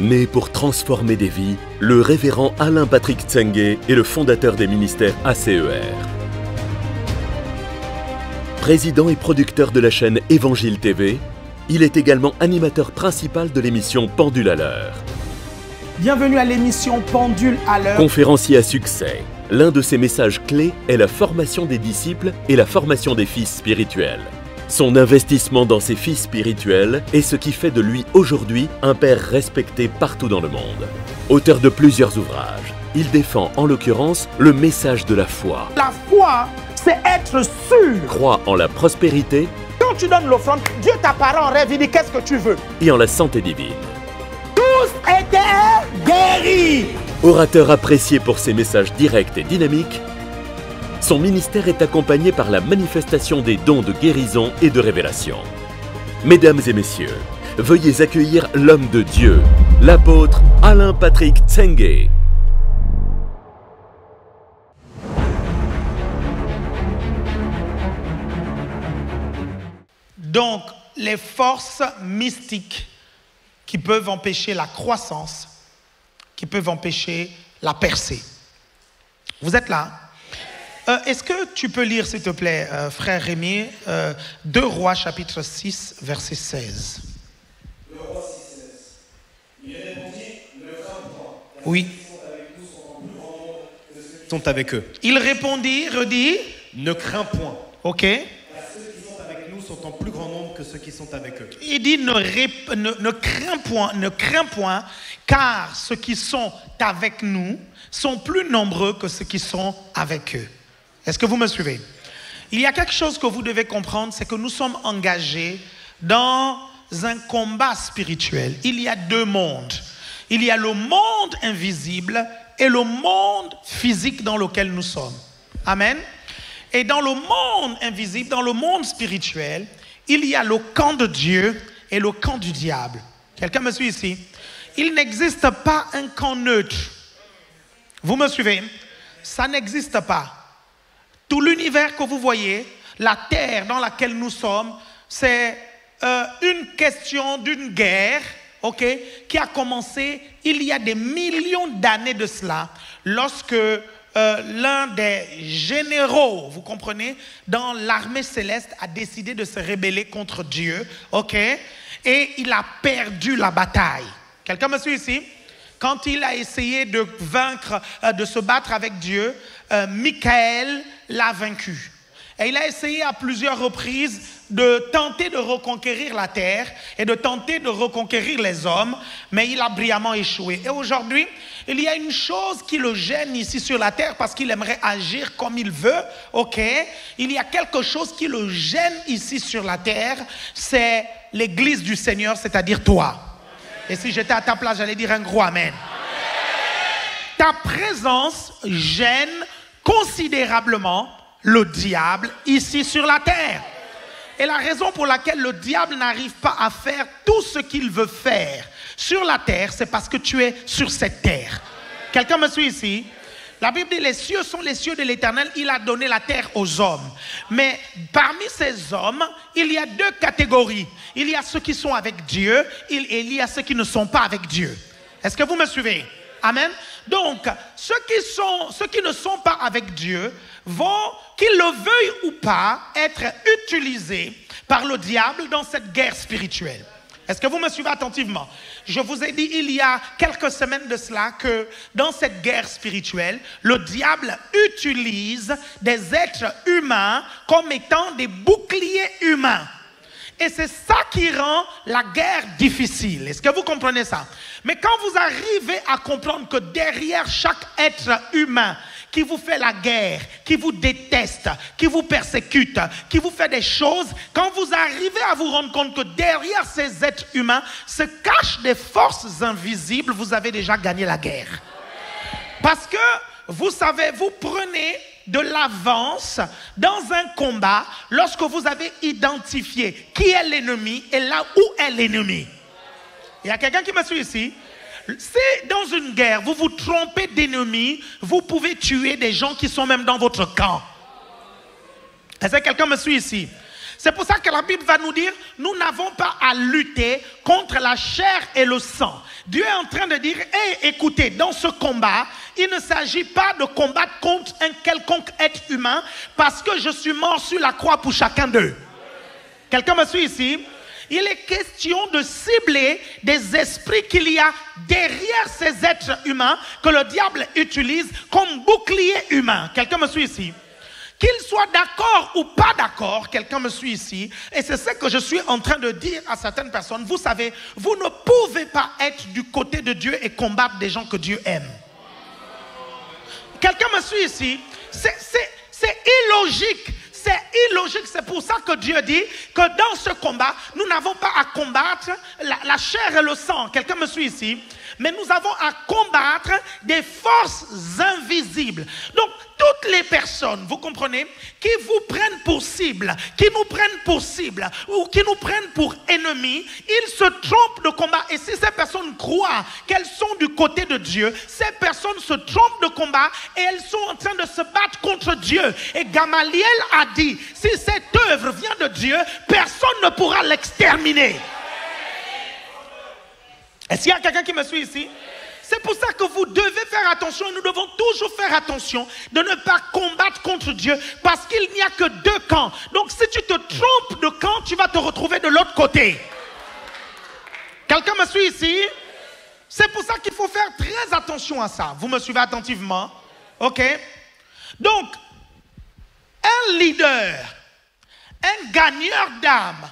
Né pour transformer des vies, le révérend Alain Patrick Tsengue est le fondateur des ministères ACER. Président et producteur de la chaîne Évangile TV, il est également animateur principal de l'émission Pendule à l'heure. Bienvenue à l'émission Pendule à l'heure. Conférencier à succès, l'un de ses messages clés est la formation des disciples et la formation des fils spirituels. Son investissement dans ses fils spirituels est ce qui fait de lui aujourd'hui un père respecté partout dans le monde. Auteur de plusieurs ouvrages, il défend en l'occurrence le message de la foi. La foi, c'est être sûr. Croit en la prospérité. Quand tu donnes l'offrande, Dieu t'apparaît en rêve, il dit qu'est-ce que tu veux? Et en la santé divine. Tous étaient guéris. Orateur apprécié pour ses messages directs et dynamiques, son ministère est accompagné par la manifestation des dons de guérison et de révélation. Mesdames et messieurs, veuillez accueillir l'homme de Dieu, l'apôtre Alain Patrick Tsengue. Donc, les forces mystiques qui peuvent empêcher la croissance, qui peuvent empêcher la percée. Vous êtes là? Est-ce que tu peux lire, s'il te plaît, frère Rémi, 2 Rois, chapitre 6, verset 16. 2 Rois 6, 16. Il répondit, ne crains point. Oui. Sont avec eux. Il répondit, redit. Ne crains point. Ok. Car ceux qui sont avec nous sont en plus grand nombre que ceux qui sont avec eux. Il dit ne crains point, car ceux qui sont avec nous sont plus nombreux que ceux qui sont avec eux. Est-ce que vous me suivez? Il y a quelque chose que vous devez comprendre, c'est que nous sommes engagés dans un combat spirituel. Il y a deux mondes. Il y a le monde invisible et le monde physique dans lequel nous sommes. Amen. Et dans le monde invisible, dans le monde spirituel, il y a le camp de Dieu et le camp du diable. Quelqu'un me suit ici? Il n'existe pas un camp neutre. Vous me suivez? Ça n'existe pas. Tout l'univers que vous voyez, la terre dans laquelle nous sommes, c'est une question d'une guerre, ok, qui a commencé il y a des millions d'années de cela, lorsque l'un des généraux, vous comprenez, dans l'armée céleste a décidé de se rebeller contre Dieu, ok, et il a perdu la bataille. Quelqu'un me suit ici? Quand il a essayé de vaincre, de se battre avec Dieu, Michael l'a vaincu. Et il a essayé à plusieurs reprises de tenter de reconquérir la terre et de tenter de reconquérir les hommes, mais il a brillamment échoué. Et aujourd'hui, il y a une chose qui le gêne ici sur la terre parce qu'il aimerait agir comme il veut, ok? Il y a quelque chose qui le gêne ici sur la terre, c'est l'église du Seigneur, c'est-à-dire toi. Et si j'étais à ta place, j'allais dire un gros amen. Ta présence gêne considérablement le diable ici sur la terre. Et la raison pour laquelle le diable n'arrive pas à faire tout ce qu'il veut faire sur la terre, c'est parce que tu es sur cette terre. Quelqu'un me suit ici? La Bible dit les cieux sont les cieux de l'Éternel, il a donné la terre aux hommes. Mais parmi ces hommes, il y a deux catégories. Il y a ceux qui sont avec Dieu et il y a ceux qui ne sont pas avec Dieu. Est-ce que vous me suivez? Amen. Donc, ceux qui ne sont pas avec Dieu vont, qu'ils le veuillent ou pas, être utilisés par le diable dans cette guerre spirituelle. Est-ce que vous me suivez attentivement? Je vous ai dit il y a quelques semaines de cela que dans cette guerre spirituelle, le diable utilise des êtres humains comme étant des boucliers humains. Et c'est ça qui rend la guerre difficile. Est-ce que vous comprenez ça? Mais quand vous arrivez à comprendre que derrière chaque être humain qui vous fait la guerre, qui vous déteste, qui vous persécute, qui vous fait des choses, quand vous arrivez à vous rendre compte que derrière ces êtres humains se cachent des forces invisibles, vous avez déjà gagné la guerre. Parce que, vous savez, vous prenez de l'avance dans un combat lorsque vous avez identifié qui est l'ennemi et là où est l'ennemi. Il y a quelqu'un qui me suit ici? Si dans une guerre, vous vous trompez d'ennemi, vous pouvez tuer des gens qui sont même dans votre camp. Est-ce que quelqu'un me suit ici? C'est pour ça que la Bible va nous dire, nous n'avons pas à lutter contre la chair et le sang. Dieu est en train de dire, hey, écoutez, dans ce combat, il ne s'agit pas de combattre contre un quelconque être humain parce que je suis mort sur la croix pour chacun d'eux. Quelqu'un me suit ici? Il est question de cibler des esprits qu'il y a derrière ces êtres humains que le diable utilise comme bouclier humain. Quelqu'un me suit ici? Qu'il soit d'accord ou pas d'accord, quelqu'un me suit ici, et c'est ce que je suis en train de dire à certaines personnes. Vous savez, vous ne pouvez pas être du côté de Dieu et combattre des gens que Dieu aime. Quelqu'un me suit ici? C'est illogique. C'est illogique, c'est pour ça que Dieu dit que dans ce combat, nous n'avons pas à combattre la chair et le sang. Quelqu'un me suit ici? Mais nous avons à combattre des forces invisibles. Donc, toutes les personnes, vous comprenez, qui vous prennent pour cible, qui nous prennent pour cible, ou qui nous prennent pour ennemis, ils se trompent de combat. Et si ces personnes croient qu'elles sont du côté de Dieu, ces personnes se trompent de combat et elles sont en train de se battre contre Dieu. Et Gamaliel a dit, si cette œuvre vient de Dieu, personne ne pourra l'exterminer. Est-ce qu'il y a quelqu'un qui me suit ici? C'est pour ça que vous devez faire attention, et nous devons toujours faire attention de ne pas combattre contre Dieu, parce qu'il n'y a que deux camps. Donc si tu te trompes de camp, tu vas te retrouver de l'autre côté. Quelqu'un me suit ici? C'est pour ça qu'il faut faire très attention à ça. Vous me suivez attentivement? Ok? Donc, un leader, un gagneur d'âme,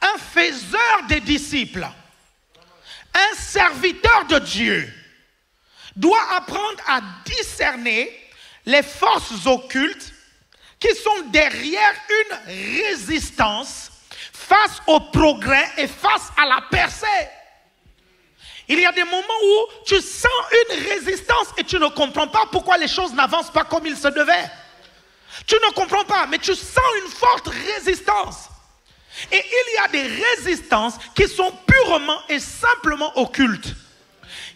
un faiseur des disciples, un serviteur de Dieu doit apprendre à discerner les forces occultes qui sont derrière une résistance face au progrès et face à la percée. Il y a des moments où tu sens une résistance et tu ne comprends pas pourquoi les choses n'avancent pas comme il se devait. Tu ne comprends pas, mais tu sens une forte résistance. Et il y a des résistances qui sont purement et simplement occultes.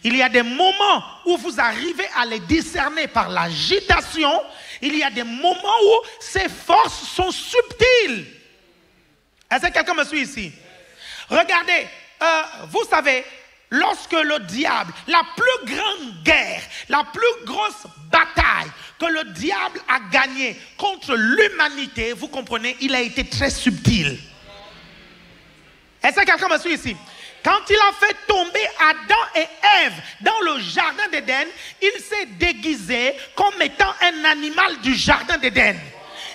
Il y a des moments où vous arrivez à les discerner par l'agitation. Il y a des moments où ces forces sont subtiles. Est-ce que quelqu'un me suit ici? Regardez, vous savez, lorsque le diable, la plus grande guerre, la plus grosse bataille que le diable a gagnée contre l'humanité, vous comprenez, il a été très subtil. Est-ce que quelqu'un me suit ici? Quand il a fait tomber Adam et Ève dans le jardin d'Éden, il s'est déguisé comme étant un animal du jardin d'Éden.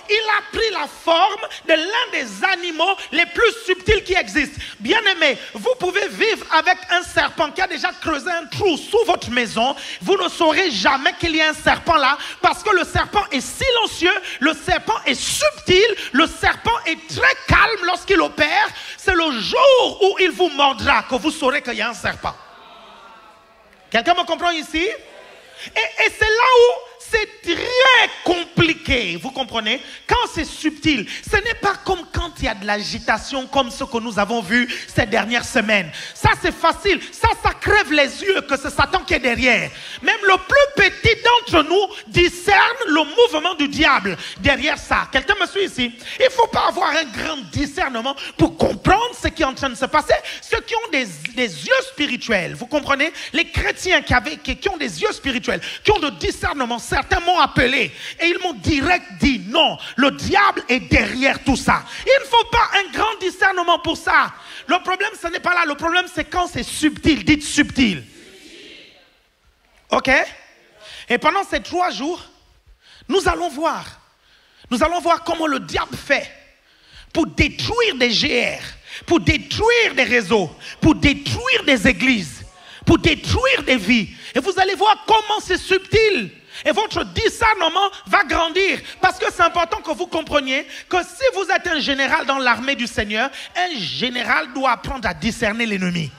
Il a pris la forme de l'un des animaux les plus subtils qui existent. Bien-aimés, vous pouvez vivre avec un serpent qui a déjà creusé un trou sous votre maison. Vous ne saurez jamais qu'il y a un serpent là parce que le serpent est silencieux, le serpent est subtil, le serpent est très calme lorsqu'il opère. C'est le jour où il vous mordra que vous saurez qu'il y a un serpent. Quelqu'un me comprend ici? Et c'est là où c'est très compliqué, vous comprenez? Quand c'est subtil, ce n'est pas comme quand il y a de l'agitation comme ce que nous avons vu ces dernières semaines. Ça c'est facile, ça crève les yeux que c'est Satan qui est derrière. Même le plus petit d'entre nous discerne le mouvement du diable derrière ça. Quelqu'un me suit ici? Il ne faut pas avoir un grand discernement pour comprendre ce qui est en train de se passer. Ceux qui ont des yeux spirituels, vous comprenez? Les chrétiens qui ont des yeux spirituels, qui ont de discernement, certains m'ont appelé et ils m'ont direct dit non, le diable est derrière tout ça. Il ne faut pas un grand discernement pour ça. Le problème, ce n'est pas là. Le problème, c'est quand c'est subtil. Dites subtil. Ok? Et pendant ces 3 jours, nous allons voir comment le diable fait pour détruire des GR, pour détruire des réseaux, pour détruire des églises, pour détruire des vies. Et vous allez voir comment c'est subtil. Et votre discernement va grandir. Parce que c'est important que vous compreniez que si vous êtes un général dans l'armée du Seigneur, un général doit apprendre à discerner l'ennemi.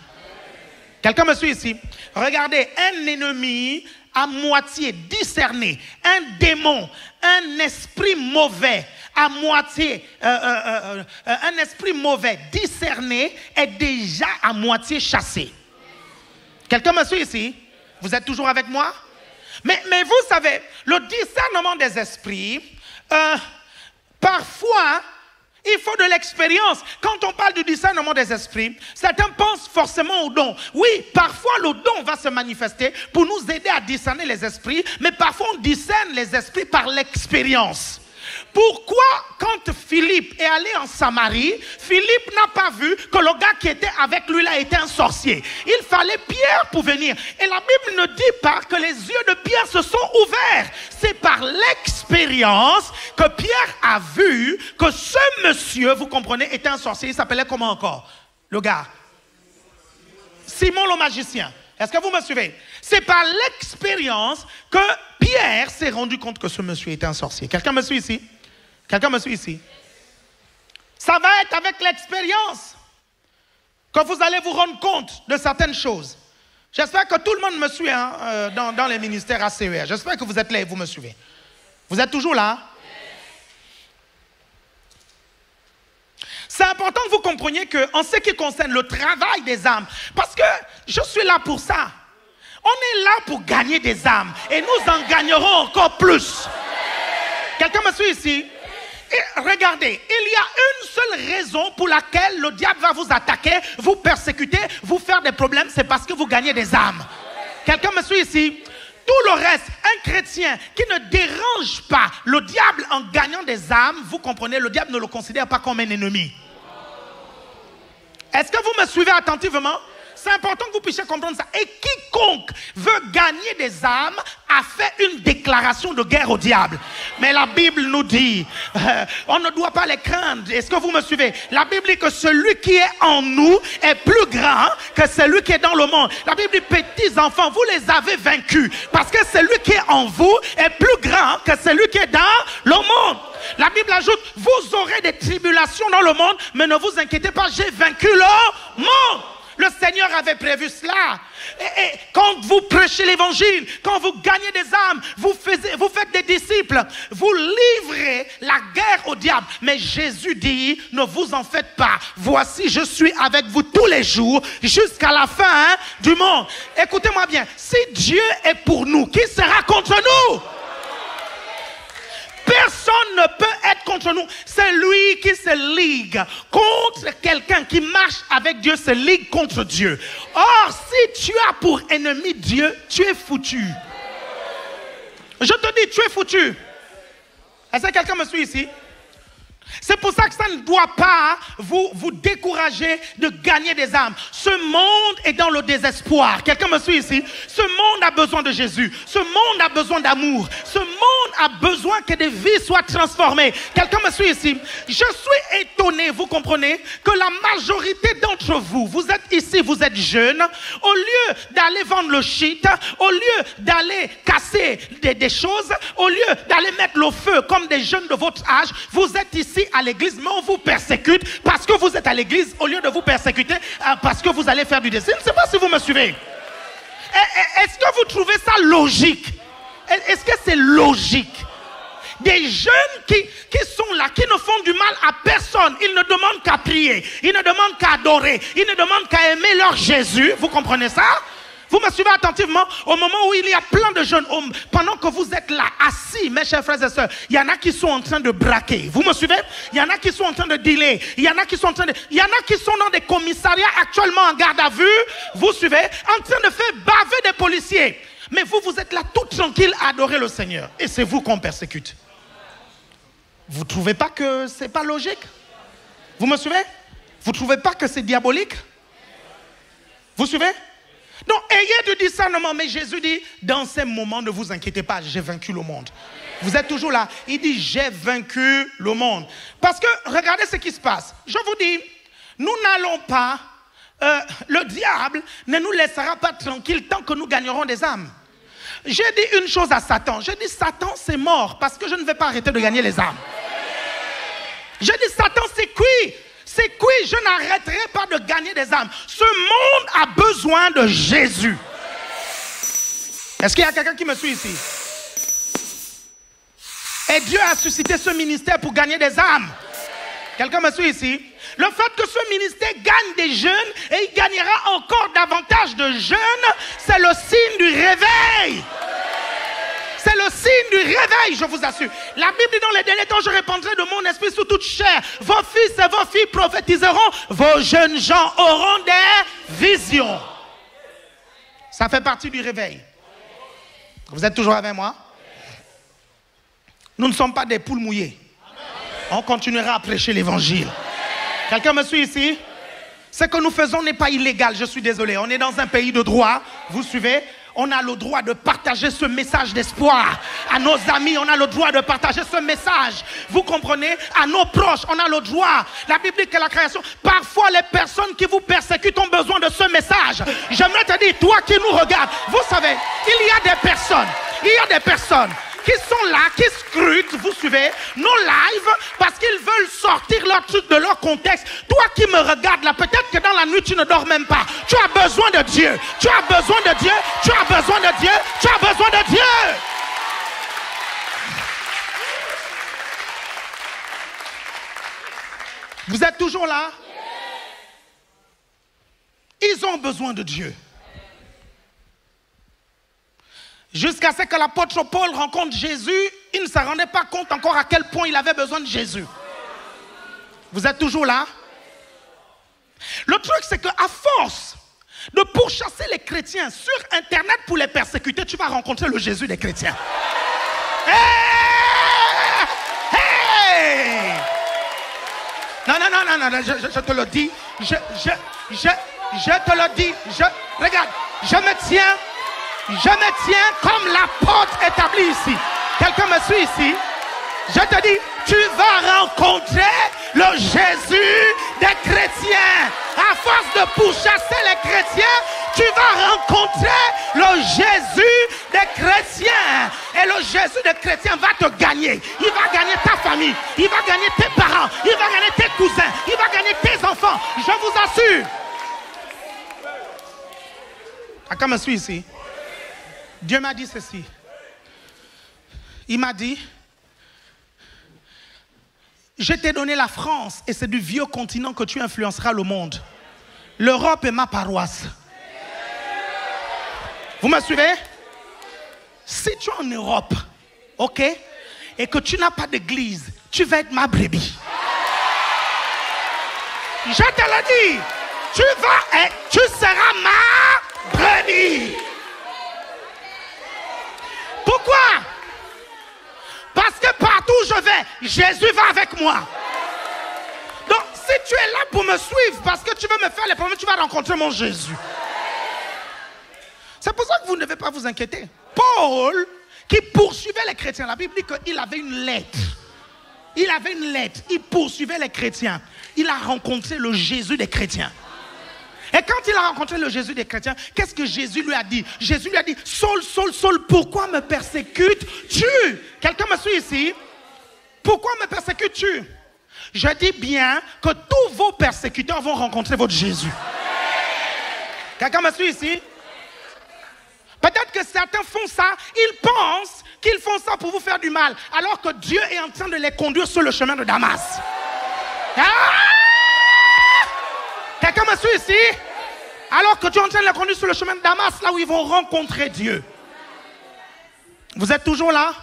Quelqu'un me suit ici? Regardez, un ennemi à moitié discerné, un démon, un esprit mauvais, à moitié, un esprit mauvais discerné est déjà à moitié chassé. Quelqu'un me suit ici? Vous êtes toujours avec moi? Mais vous savez, le discernement des esprits, parfois, Il faut de l'expérience. Quand on parle du discernement des esprits, certains pensent forcément au don. Oui, parfois le don va se manifester pour nous aider à discerner les esprits, mais parfois on discerne les esprits par l'expérience. Pourquoi, quand Philippe est allé en Samarie, Philippe n'a pas vu que le gars qui était avec lui là était un sorcier? Il fallait Pierre pour venir. Et la Bible ne dit pas que les yeux de Pierre se sont ouverts. C'est par l'expérience que Pierre a vu que ce monsieur, vous comprenez, était un sorcier. Il s'appelait comment encore? Le gars Simon le magicien. Est-ce que vous me suivez? C'est par l'expérience que Pierre s'est rendu compte que ce monsieur était un sorcier. Quelqu'un me suit ici? Quelqu'un me suit ici? Ça va être avec l'expérience que vous allez vous rendre compte de certaines choses. J'espère que tout le monde me suit dans les ministères ACER. J'espère que vous êtes là et vous me suivez. Vous êtes toujours là? C'est important que vous compreniez qu'en ce qui concerne le travail des âmes, parce que je suis là pour ça. On est là pour gagner des âmes et nous en gagnerons encore plus. Quelqu'un me suit ici? Et regardez, il y a une seule raison pour laquelle le diable va vous attaquer, vous persécuter, vous faire des problèmes, c'est parce que vous gagnez des âmes. Quelqu'un me suit ici? Tout le reste, un chrétien qui ne dérange pas le diable en gagnant des âmes, vous comprenez, le diable ne le considère pas comme un ennemi. Est-ce que vous me suivez attentivement? C'est important que vous puissiez comprendre ça. Et quiconque veut gagner des âmes a fait une déclaration de guerre au diable. Mais la Bible nous dit, on ne doit pas les craindre. Est-ce que vous me suivez? La Bible dit que celui qui est en nous est plus grand que celui qui est dans le monde. La Bible dit, petits enfants, vous les avez vaincus. Parce que celui qui est en vous est plus grand que celui qui est dans le monde. La Bible ajoute, vous aurez des tribulations dans le monde, mais ne vous inquiétez pas, j'ai vaincu le monde. Le Seigneur avait prévu cela. Et quand vous prêchez l'évangile, quand vous gagnez des âmes, vous faites des disciples, vous livrez la guerre au diable. Mais Jésus dit, ne vous en faites pas. Voici, je suis avec vous tous les jours jusqu'à la fin du monde. Écoutez-moi bien, si Dieu est pour nous, qui sera contre nous? Personne ne peut être contre nous. C'est lui qui se ligue contre quelqu'un qui marche avec Dieu, se ligue contre Dieu. Or, si tu as pour ennemi Dieu, tu es foutu. Je te dis, tu es foutu. Est-ce que quelqu'un me suit ici? C'est pour ça que ça ne doit pas vous décourager de gagner des âmes. Ce monde est dans le désespoir. Quelqu'un me suit ici? Ce monde a besoin de Jésus. Ce monde a besoin d'amour. Ce monde a besoin que des vies soient transformées. Quelqu'un me suit ici? Je suis étonné, vous comprenez, que la majorité d'entre vous, vous êtes ici, vous êtes jeunes, au lieu d'aller vendre le shit, au lieu d'aller casser des choses, au lieu d'aller mettre le feu comme des jeunes de votre âge, vous êtes ici à l'église, mais on vous persécute parce que vous êtes à l'église au lieu de vous persécuter parce que vous allez faire du dessin. Je ne sais pas si vous me suivez. Est-ce que vous trouvez ça logique? Est-ce que c'est logique? Des jeunes qui sont là, qui ne font du mal à personne. Ils ne demandent qu'à prier. Ils ne demandent qu'à adorer. Ils ne demandent qu'à aimer leur Jésus. Vous comprenez ça? Vous me suivez attentivement? Au moment où il y a plein de jeunes hommes, pendant que vous êtes là, assis, mes chers frères et sœurs, il y en a qui sont en train de braquer. Vous me suivez? Il y en a qui sont en train de dealer. Il y en a qui sont en train de... Il y en a qui sont dans des commissariats actuellement en garde à vue. Vous suivez? En train de faire baver des policiers. Mais vous, vous êtes là tout tranquille à adorer le Seigneur. Et c'est vous qu'on persécute. Vous ne trouvez pas que c'est pas logique? Vous me suivez? Vous ne trouvez pas que c'est diabolique? Vous suivez? Donc, ayez du discernement. Mais Jésus dit, dans ces moments, ne vous inquiétez pas, j'ai vaincu le monde. Vous êtes toujours là. Il dit, j'ai vaincu le monde. Parce que, regardez ce qui se passe. Je vous dis, nous n'allons pas, le diable ne nous laissera pas tranquilles tant que nous gagnerons des âmes. J'ai dit une chose à Satan. J'ai dit, Satan, c'est mort parce que je ne vais pas arrêter de gagner les âmes. J'ai dit, Satan, c'est cuit. C'est cuit, je n'arrêterai pas de gagner des âmes. Ce monde a besoin de Jésus. Est-ce qu'il y a quelqu'un qui me suit ici? Et Dieu a suscité ce ministère pour gagner des âmes. Quelqu'un me suit ici? Le fait que ce ministère gagne des jeunes et il gagnera encore davantage de jeunes, c'est le signe du réveil. C'est le signe du réveil, je vous assure. La Bible dit dans les derniers temps, je répandrai de mon esprit sur toute chair. Vos fils et vos filles prophétiseront. Vos jeunes gens auront des visions. Ça fait partie du réveil. Vous êtes toujours avec moi? Nous ne sommes pas des poules mouillées. On continuera à prêcher l'évangile. Quelqu'un me suit ici? Ce que nous faisons n'est pas illégal, je suis désolé. On est dans un pays de droit, vous suivez? On a le droit de partager ce message d'espoir à nos amis. On a le droit de partager ce message. Vous comprenez? À nos proches, on a le droit. La Bible dit que la création, parfois les personnes qui vous persécutent ont besoin de ce message. J'aimerais te dire, toi qui nous regardes, vous savez, il y a des personnes qui sont là, qui scrutent, vous suivez, nos lives, parce qu'ils veulent sortir leur truc de leur contexte. Toi qui me regardes là, peut-être que dans la nuit, tu ne dors même pas. Tu as besoin de Dieu. Tu as besoin de Dieu. Tu as besoin de Dieu. Tu as besoin de Dieu. Vous êtes toujours là? Ils ont besoin de Dieu. Jusqu'à ce que l'apôtre Paul rencontre Jésus, il ne se rendait pas compte encore à quel point il avait besoin de Jésus. Vous êtes toujours là? Le truc, c'est qu'à force de pourchasser les chrétiens sur Internet pour les persécuter, tu vas rencontrer le Jésus des chrétiens. Hey! Hey! Non, je te le dis. Je te le dis. Regarde, je me tiens comme l'apôtre établi ici. Quelqu'un me suit ici? Je te dis, tu vas rencontrer le Jésus des chrétiens. À force de pourchasser les chrétiens, tu vas rencontrer le Jésus des chrétiens. Et le Jésus des chrétiens va te gagner. Il va gagner ta famille. Il va gagner tes parents. Il va gagner tes cousins. Il va gagner tes enfants. Je vous assure. Quelqu'un me suit ici? Dieu m'a dit ceci. Il m'a dit, je t'ai donné la France et c'est du vieux continent que tu influenceras le monde. L'Europe est ma paroisse. Vous me suivez? Si tu es en Europe, ok, et que tu n'as pas d'église, tu vas être ma brebis. Je te le dis, tu seras ma brebis. Pourquoi? Parce que partout où je vais, Jésus va avec moi. Donc, si tu es là pour me suivre, parce que tu veux me faire les problèmes, tu vas rencontrer mon Jésus. C'est pour ça que vous ne devez pas vous inquiéter. Paul, qui poursuivait les chrétiens, la Bible dit qu'il avait une lettre. Il poursuivait les chrétiens. Il a rencontré le Jésus des chrétiens. Et quand il a rencontré le Jésus des chrétiens, qu'est-ce que Jésus lui a dit? Jésus lui a dit, Saul, Saul, Saul, pourquoi me persécutes-tu? Quelqu'un me suit ici? Pourquoi me persécutes-tu? Je dis bien que tous vos persécuteurs vont rencontrer votre Jésus. Quelqu'un me suit ici? Peut-être que certains font ça, ils pensent qu'ils font ça pour vous faire du mal, alors que Dieu est en train de les conduire sur le chemin de Damas. Ah! Quelqu'un me suit ici? Alors que tu es en train de les conduire sur le chemin de Damas, là où ils vont rencontrer Dieu. Vous êtes toujours là?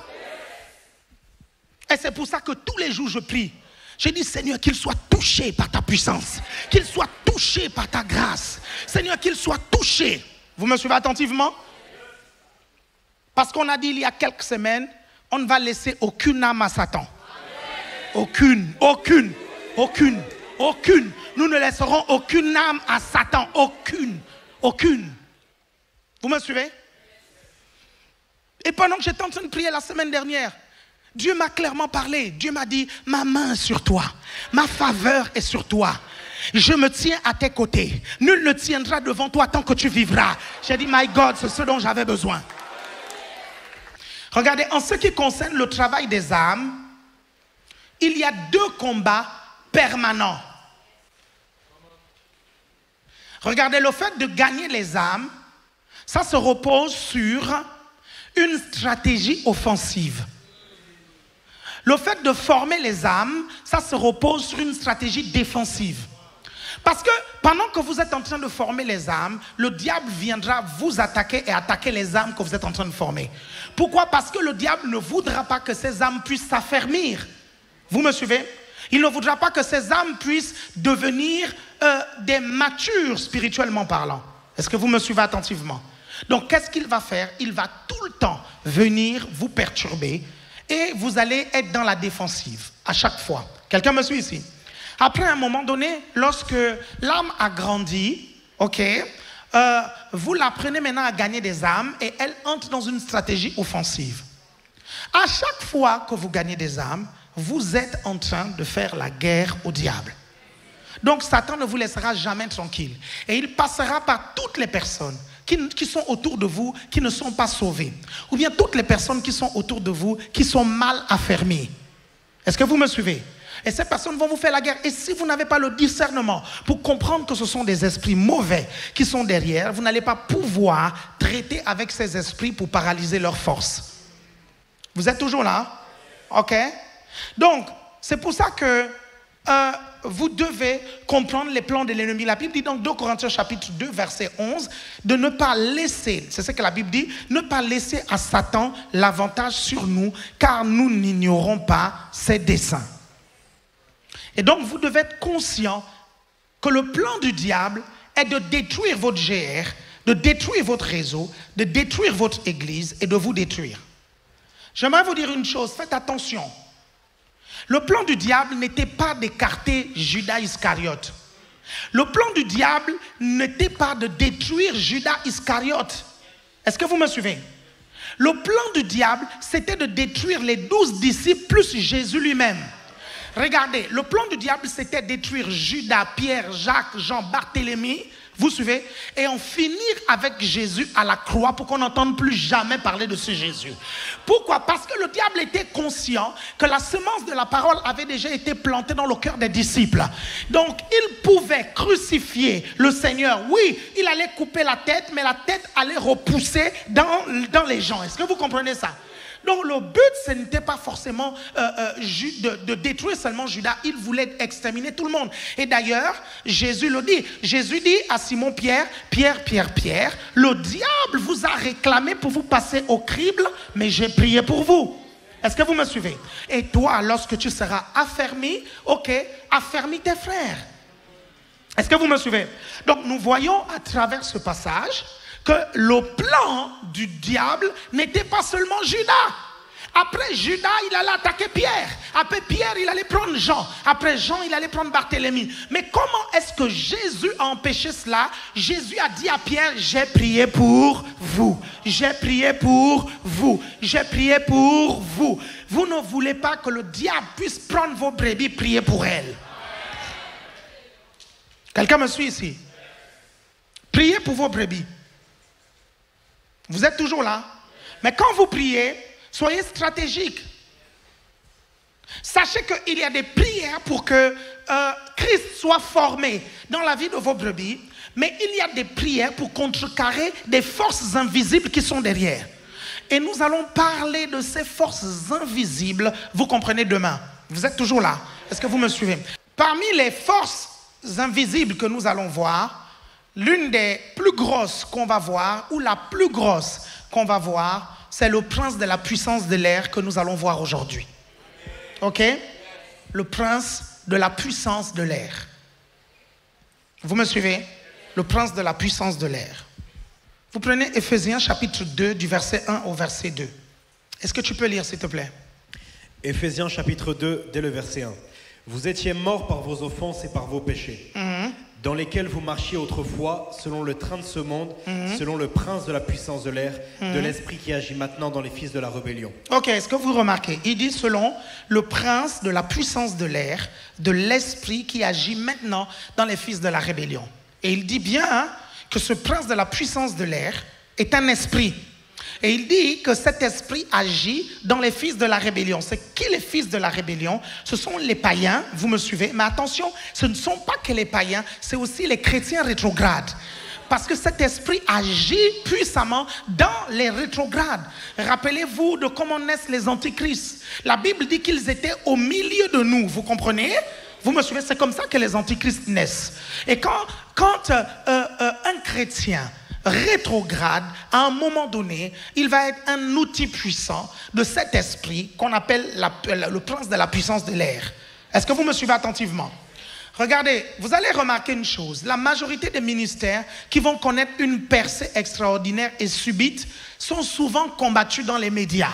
Et c'est pour ça que tous les jours je prie. Je dis, Seigneur, qu'il soit touché par ta puissance. Qu'il soit touché par ta grâce. Seigneur, qu'il soit touché. Vous me suivez attentivement? Parce qu'on a dit il y a quelques semaines, on ne va laisser aucune âme à Satan. Aucune. Nous ne laisserons aucune âme à Satan. Aucune. Vous me suivez? Et pendant que j'étais en train de prier la semaine dernière, Dieu m'a clairement parlé. Dieu m'a dit, ma main est sur toi. Ma faveur est sur toi. Je me tiens à tes côtés. Nul ne tiendra devant toi tant que tu vivras. J'ai dit, my God, c'est ce dont j'avais besoin. Regardez, en ce qui concerne le travail des âmes, il y a deux combats permanents. Regardez, le fait de gagner les âmes, ça se repose sur une stratégie offensive. Le fait de former les âmes, ça se repose sur une stratégie défensive. Parce que pendant que vous êtes en train de former les âmes, le diable viendra vous attaquer et attaquer les âmes que vous êtes en train de former. Pourquoi? Parce que le diable ne voudra pas que ces âmes puissent s'affermir. Vous me suivez? Il ne voudra pas que ces âmes puissent devenir des matures spirituellement parlant. Est-ce que vous me suivez attentivement? Donc, qu'est-ce qu'il va faire? Il va tout le temps venir vous perturber et vous allez être dans la défensive à chaque fois. Quelqu'un me suit ici? Après, à un moment donné, lorsque l'âme a grandi, vous l'apprenez maintenant à gagner des âmes et elle entre dans une stratégie offensive. À chaque fois que vous gagnez des âmes, vous êtes en train de faire la guerre au diable. Donc, Satan ne vous laissera jamais tranquille. Et il passera par toutes les personnes qui sont autour de vous, qui ne sont pas sauvées. Ou bien toutes les personnes qui sont autour de vous, qui sont mal affermies. Est-ce que vous me suivez? Et ces personnes vont vous faire la guerre. Et si vous n'avez pas le discernement pour comprendre que ce sont des esprits mauvais qui sont derrière, vous n'allez pas pouvoir traiter avec ces esprits pour paralyser leur force. Vous êtes toujours là? OK? Donc, c'est pour ça que vous devez comprendre les plans de l'ennemi. La Bible dit dans 2 Corinthiens chapitre 2, verset 11, de ne pas laisser, c'est ce que la Bible dit, ne pas laisser à Satan l'avantage sur nous, car nous n'ignorons pas ses desseins. Et donc, vous devez être conscient que le plan du diable est de détruire votre GR, de détruire votre réseau, de détruire votre église et de vous détruire. J'aimerais vous dire une chose, faites attention. Le plan du diable n'était pas d'écarter Judas Iscariote. Le plan du diable n'était pas de détruire Judas Iscariote. Est-ce que vous me suivez? Le plan du diable, c'était de détruire les 12 disciples plus Jésus lui-même. Regardez, le plan du diable, c'était détruire Judas, Pierre, Jacques, Jean, Barthélemy, vous suivez, et en finir avec Jésus à la croix pour qu'on n'entende plus jamais parler de ce Jésus. Pourquoi? Parce que le diable était conscient que la semence de la parole avait déjà été plantée dans le cœur des disciples. Donc, il pouvait crucifier le Seigneur. Oui, il allait couper la tête, mais la tête allait repousser dans les gens. Est-ce que vous comprenez ça? Donc le but, ce n'était pas forcément de détruire seulement Judas. Il voulait exterminer tout le monde. Et d'ailleurs, Jésus le dit. Jésus dit à Simon Pierre, Pierre, le diable vous a réclamé pour vous passer au crible, mais j'ai prié pour vous. Est-ce que vous me suivez? Et toi, lorsque tu seras affermi, affermis tes frères. Est-ce que vous me suivez? Donc nous voyons à travers ce passage que le plan du diable n'était pas seulement Judas. Après Judas, il allait attaquer Pierre. Après Pierre, il allait prendre Jean. Après Jean, il allait prendre Barthélemy. Mais comment est-ce que Jésus a empêché cela? Jésus a dit à Pierre, j'ai prié pour vous. J'ai prié pour vous. J'ai prié pour vous. Vous ne voulez pas que le diable puisse prendre vos brebis, prier pour elles. Quelqu'un me suit ici? Priez pour vos brebis. Vous êtes toujours là? Mais quand vous priez, soyez stratégique. Sachez qu'il y a des prières pour que Christ soit formé dans la vie de vos brebis, mais il y a des prières pour contrecarrer des forces invisibles qui sont derrière. Et nous allons parler de ces forces invisibles, vous comprenez, demain. Vous êtes toujours là? Est-ce que vous me suivez? Parmi les forces invisibles que nous allons voir, l'une des plus grosses qu'on va voir, ou la plus grosse qu'on va voir, c'est le prince de la puissance de l'air que nous allons voir aujourd'hui. OK? Le prince de la puissance de l'air. Vous me suivez? Le prince de la puissance de l'air. Vous prenez Éphésiens chapitre 2 du verset 1 au verset 2. Est-ce que tu peux lire s'il te plaît? Éphésiens chapitre 2 dès le verset 1. Vous étiez morts par vos offenses et par vos péchés. Dans lesquels vous marchiez autrefois, selon le train de ce monde, selon le prince de la puissance de l'air, de l'esprit qui agit maintenant dans les fils de la rébellion. Ok, est-ce que vous remarquez? Il dit selon le prince de la puissance de l'air, de l'esprit qui agit maintenant dans les fils de la rébellion. Et il dit bien que ce prince de la puissance de l'air est un esprit. Et il dit que cet esprit agit dans les fils de la rébellion. C'est qui les fils de la rébellion? Ce sont les païens, vous me suivez? Mais attention, ce ne sont pas que les païens, c'est aussi les chrétiens rétrogrades. Parce que cet esprit agit puissamment dans les rétrogrades. Rappelez-vous de comment naissent les antichrists. La Bible dit qu'ils étaient au milieu de nous, vous comprenez? Vous me suivez? C'est comme ça que les antichrists naissent. Et quand un chrétien rétrograde, à un moment donné, il va être un outil puissant de cet esprit qu'on appelle le prince de la puissance de l'air. Est-ce que vous me suivez attentivement? Regardez, vous allez remarquer une chose. La majorité des ministères qui vont connaître une percée extraordinaire et subite sont souvent combattus dans les médias.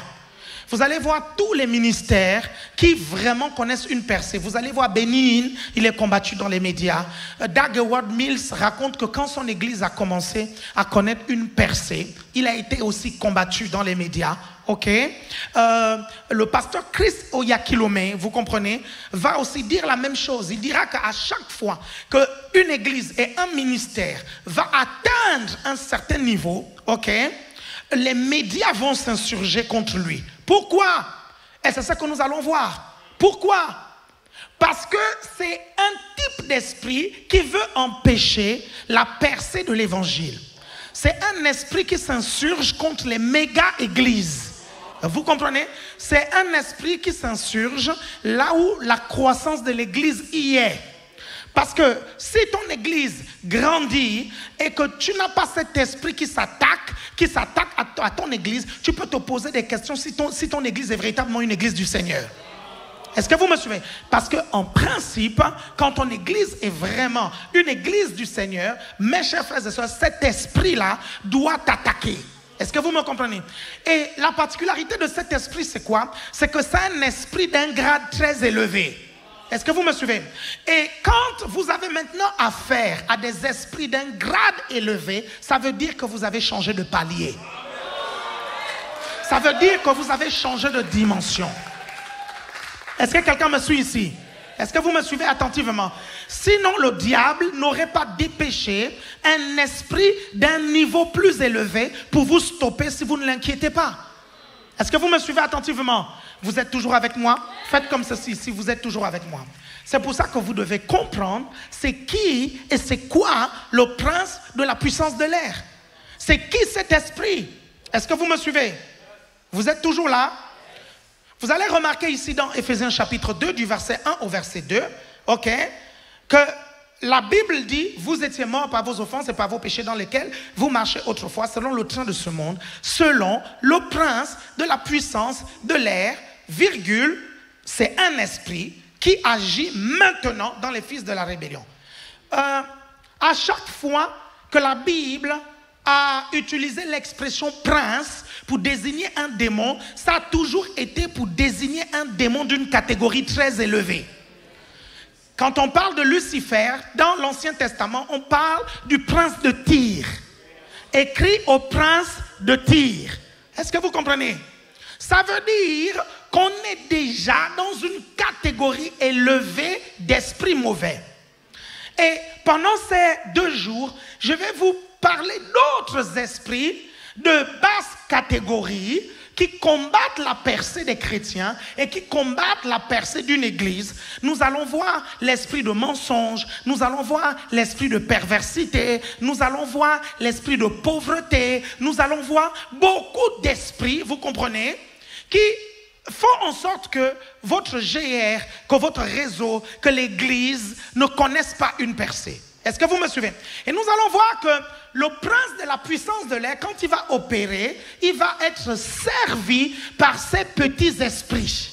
Vous allez voir tous les ministères qui vraiment connaissent une percée. Vous allez voir Benny Hinn, il est combattu dans les médias. Doug Howard Mills raconte que quand son église a commencé à connaître une percée, il a été aussi combattu dans les médias. Ok, le pasteur Chris Oyakhilome, vous comprenez, va aussi dire la même chose. Il dira qu'à chaque fois qu'une église et un ministère va atteindre un certain niveau, ok, les médias vont s'insurger contre lui. Pourquoi? Et c'est ça que nous allons voir. Pourquoi? Parce que c'est un type d'esprit qui veut empêcher la percée de l'évangile. C'est un esprit qui s'insurge contre les méga-églises. Vous comprenez? C'est un esprit qui s'insurge là où la croissance de l'église y est. Parce que si ton église grandit et que tu n'as pas cet esprit qui s'attaque à ton église, tu peux te poser des questions si ton église est véritablement une église du Seigneur. Est-ce que vous me suivez? Parce qu'en principe, quand ton église est vraiment une église du Seigneur, mes chers frères et sœurs, cet esprit-là doit t'attaquer. Est-ce que vous me comprenez? Et la particularité de cet esprit, c'est quoi? C'est que c'est un esprit d'un grade très élevé. Est-ce que vous me suivez? Et quand vous avez maintenant affaire à des esprits d'un grade élevé, ça veut dire que vous avez changé de palier. Ça veut dire que vous avez changé de dimension. Est-ce que quelqu'un me suit ici? Est-ce que vous me suivez attentivement? Sinon, le diable n'aurait pas dépêché un esprit d'un niveau plus élevé pour vous stopper si vous ne l'inquiétez pas. Est-ce que vous me suivez attentivement? Vous êtes toujours avec moi? Faites comme ceci si vous êtes toujours avec moi. C'est pour ça que vous devez comprendre c'est qui et c'est quoi le prince de la puissance de l'air. C'est qui cet esprit? Est-ce que vous me suivez? Vous êtes toujours là? Vous allez remarquer ici dans Éphésiens chapitre 2 du verset 1 au verset 2, ok, que la Bible dit, vous étiez morts par vos offenses et par vos péchés dans lesquels vous marchez autrefois selon le train de ce monde, selon le prince de la puissance de l'air, virgule, c'est un esprit qui agit maintenant dans les fils de la rébellion. À chaque fois que la Bible a utilisé l'expression prince pour désigner un démon, ça a toujours été pour désigner un démon d'une catégorie très élevée. Quand on parle de Lucifer, dans l'Ancien Testament, on parle du prince de Tyr, écrit au prince de Tyr. Est-ce que vous comprenez? Ça veut dire qu'on est déjà dans une catégorie élevée d'esprits mauvais. Et pendant ces 2 jours, je vais vous parler d'autres esprits de basse catégorie qui combattent la percée des chrétiens et qui combattent la percée d'une église. Nous allons voir l'esprit de mensonge, nous allons voir l'esprit de perversité, nous allons voir l'esprit de pauvreté, nous allons voir beaucoup d'esprits, vous comprenez, qui font en sorte que votre GR, que votre réseau, que l'église ne connaissent pas une percée. Est-ce que vous me suivez? Et nous allons voir que le prince de la puissance de l'air, quand il va opérer, il va être servi par ces petits esprits.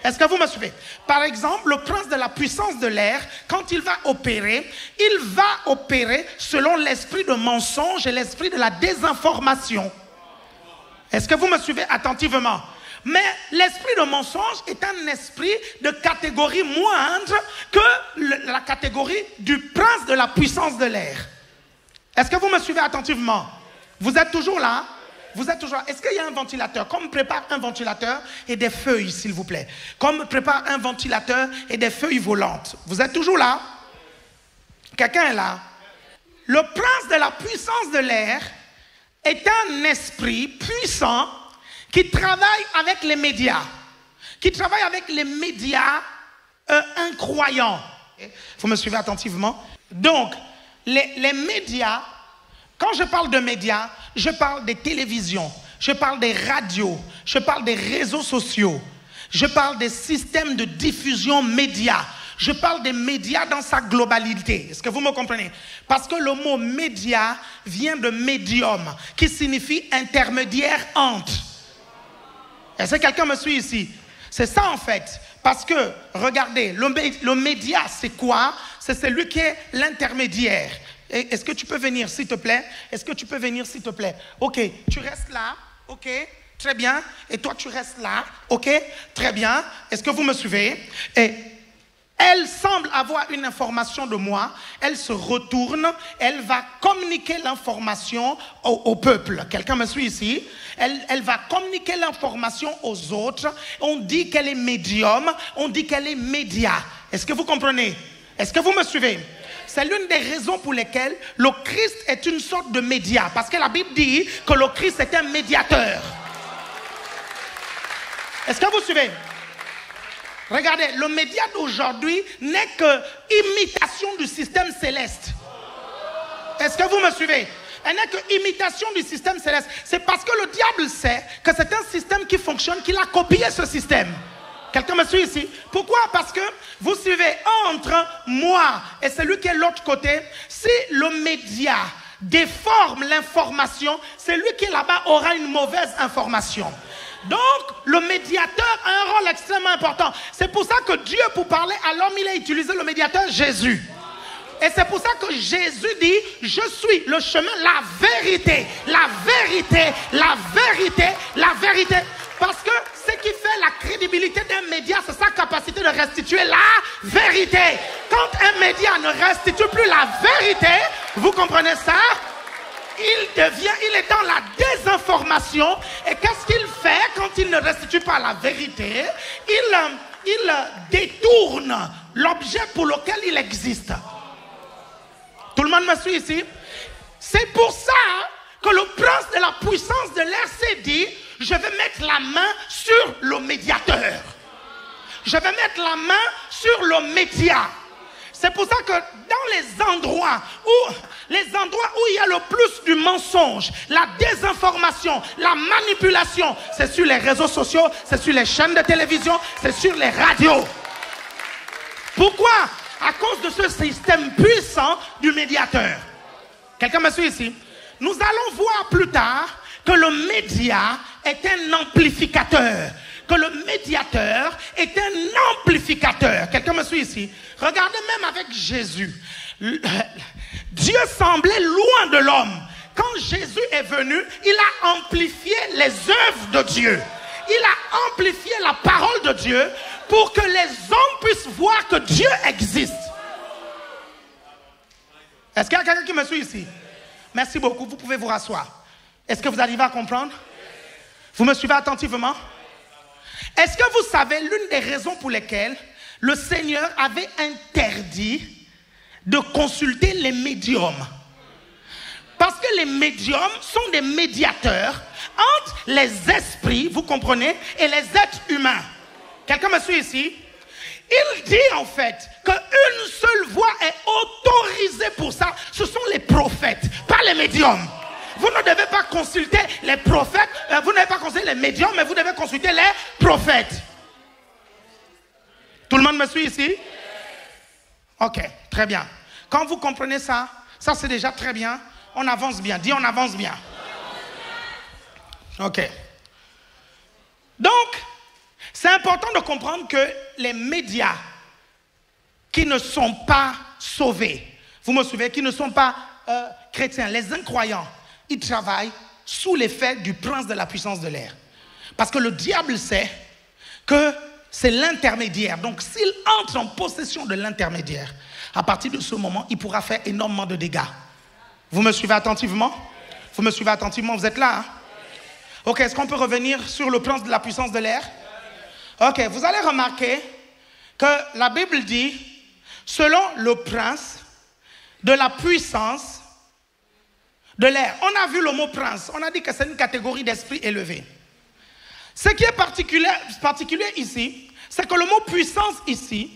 Est-ce que vous me suivez? Par exemple, le prince de la puissance de l'air, quand il va opérer selon l'esprit de mensonge et l'esprit de la désinformation. Est-ce que vous me suivez attentivement? Mais l'esprit de mensonge est un esprit de catégorie moindre que la catégorie du prince de la puissance de l'air. Est-ce que vous me suivez attentivement? Vous êtes toujours là? Vous êtes toujours là? Est-ce qu'il y a un ventilateur? Comme prépare un ventilateur et des feuilles, s'il vous plaît. Comme prépare un ventilateur et des feuilles volantes. Vous êtes toujours là? Quelqu'un est là? Le prince de la puissance de l'air est un esprit puissant qui travaille avec les médias, qui travaille avec les médias incroyants. Vous me suivez attentivement? Donc, les médias, quand je parle de médias, je parle des télévisions, je parle des radios, je parle des réseaux sociaux, je parle des systèmes de diffusion médias, je parle des médias dans sa globalité. Est-ce que vous me comprenez? Parce que le mot média vient de médium, qui signifie intermédiaire entre. Est-ce que quelqu'un me suit ici? C'est ça en fait. Parce que, regardez, le média, c'est quoi? C'est celui qui est l'intermédiaire. Est-ce que tu peux venir, s'il te plaît? Est-ce que tu peux venir, s'il te plaît? Ok, tu restes là. Ok, très bien. Et toi, tu restes là. Ok, très bien. Est-ce que vous me suivez? Et elle semble avoir une information de moi. Elle se retourne. Elle va communiquer l'information au peuple. Quelqu'un me suit ici? Elle va communiquer l'information aux autres. On dit qu'elle est médium. On dit qu'elle est média. Est-ce que vous comprenez? Est-ce que vous me suivez? C'est l'une des raisons pour lesquelles le Christ est une sorte de média. Parce que la Bible dit que le Christ est un médiateur. Est-ce que vous suivez? Regardez, le média d'aujourd'hui n'est que imitation du système céleste. Est-ce que vous me suivez? Elle n'est que imitation du système céleste. C'est parce que le diable sait que c'est un système qui fonctionne qu'il a copié ce système. Quelqu'un me suit ici? Pourquoi? Parce que vous suivez entre moi et celui qui est de l'autre côté. Si le média déforme l'information, celui qui est là-bas aura une mauvaise information. Donc, le médiateur a un rôle extrêmement important. C'est pour ça que Dieu, pour parler à l'homme, il a utilisé le médiateur Jésus. Et c'est pour ça que Jésus dit, je suis le chemin, la vérité, la vérité, la vérité, la vérité. Parce que ce qui fait la crédibilité d'un média, c'est sa capacité de restituer la vérité. Quand un média ne restitue plus la vérité, vous comprenez ça? Il est dans la désinformation. Et qu'est-ce qu'il fait quand il ne restitue pas la vérité? Il détourne l'objet pour lequel il existe. Tout le monde me suit ici? C'est pour ça que le prince de la puissance de l'air s'est dit, je vais mettre la main sur le médiateur. Je vais mettre la main sur le média. C'est pour ça que dans les endroits où il y a le plus du mensonge, la désinformation, la manipulation, c'est sur les réseaux sociaux, c'est sur les chaînes de télévision, c'est sur les radios. Pourquoi? À cause de ce système puissant du médiateur. Quelqu'un me suit ici? Nous allons voir plus tard que le média est un amplificateur. Que le médiateur est un amplificateur. Quelqu'un me suit ici? Regardez même avec Jésus. Dieu semblait loin de l'homme. Quand Jésus est venu, il a amplifié les œuvres de Dieu. Il a amplifié la parole de Dieu pour que les hommes puissent voir que Dieu existe. Est-ce qu'il y a quelqu'un qui me suit ici? Merci beaucoup, vous pouvez vous rasseoir. Est-ce que vous arrivez à comprendre? Vous me suivez attentivement? Est-ce que vous savez l'une des raisons pour lesquelles le Seigneur avait interdit de consulter les médiums? Parce que les médiums sont des médiateurs entre les esprits, vous comprenez, et les êtres humains. Quelqu'un me suit ici? Il dit en fait qu'une seule voix est autorisée pour ça. Ce sont les prophètes, pas les médiums. Vous ne devez pas consulter les prophètes, vous ne devez pas consulter les médiums, mais vous devez consulter les prophètes. Tout le monde me suit ici? Ok, très bien. Quand vous comprenez ça, ça c'est déjà très bien. On avance bien. Dis on avance bien. Ok. Donc, c'est important de comprendre que les médias qui ne sont pas sauvés, vous me suivez, qui ne sont pas chrétiens, les incroyants, ils travaillent sous l'effet du prince de la puissance de l'air. Parce que le diable sait que c'est l'intermédiaire. Donc, s'il entre en possession de l'intermédiaire, à partir de ce moment, il pourra faire énormément de dégâts. Vous me suivez attentivement? Vous me suivez attentivement? Vous êtes là, hein? Ok, est-ce qu'on peut revenir sur le prince de la puissance de l'air? Ok, vous allez remarquer que la Bible dit, selon le prince de la puissance de l'air. On a vu le mot prince, on a dit que c'est une catégorie d'esprit élevé. Ce qui est particulier ici, c'est que le mot puissance ici,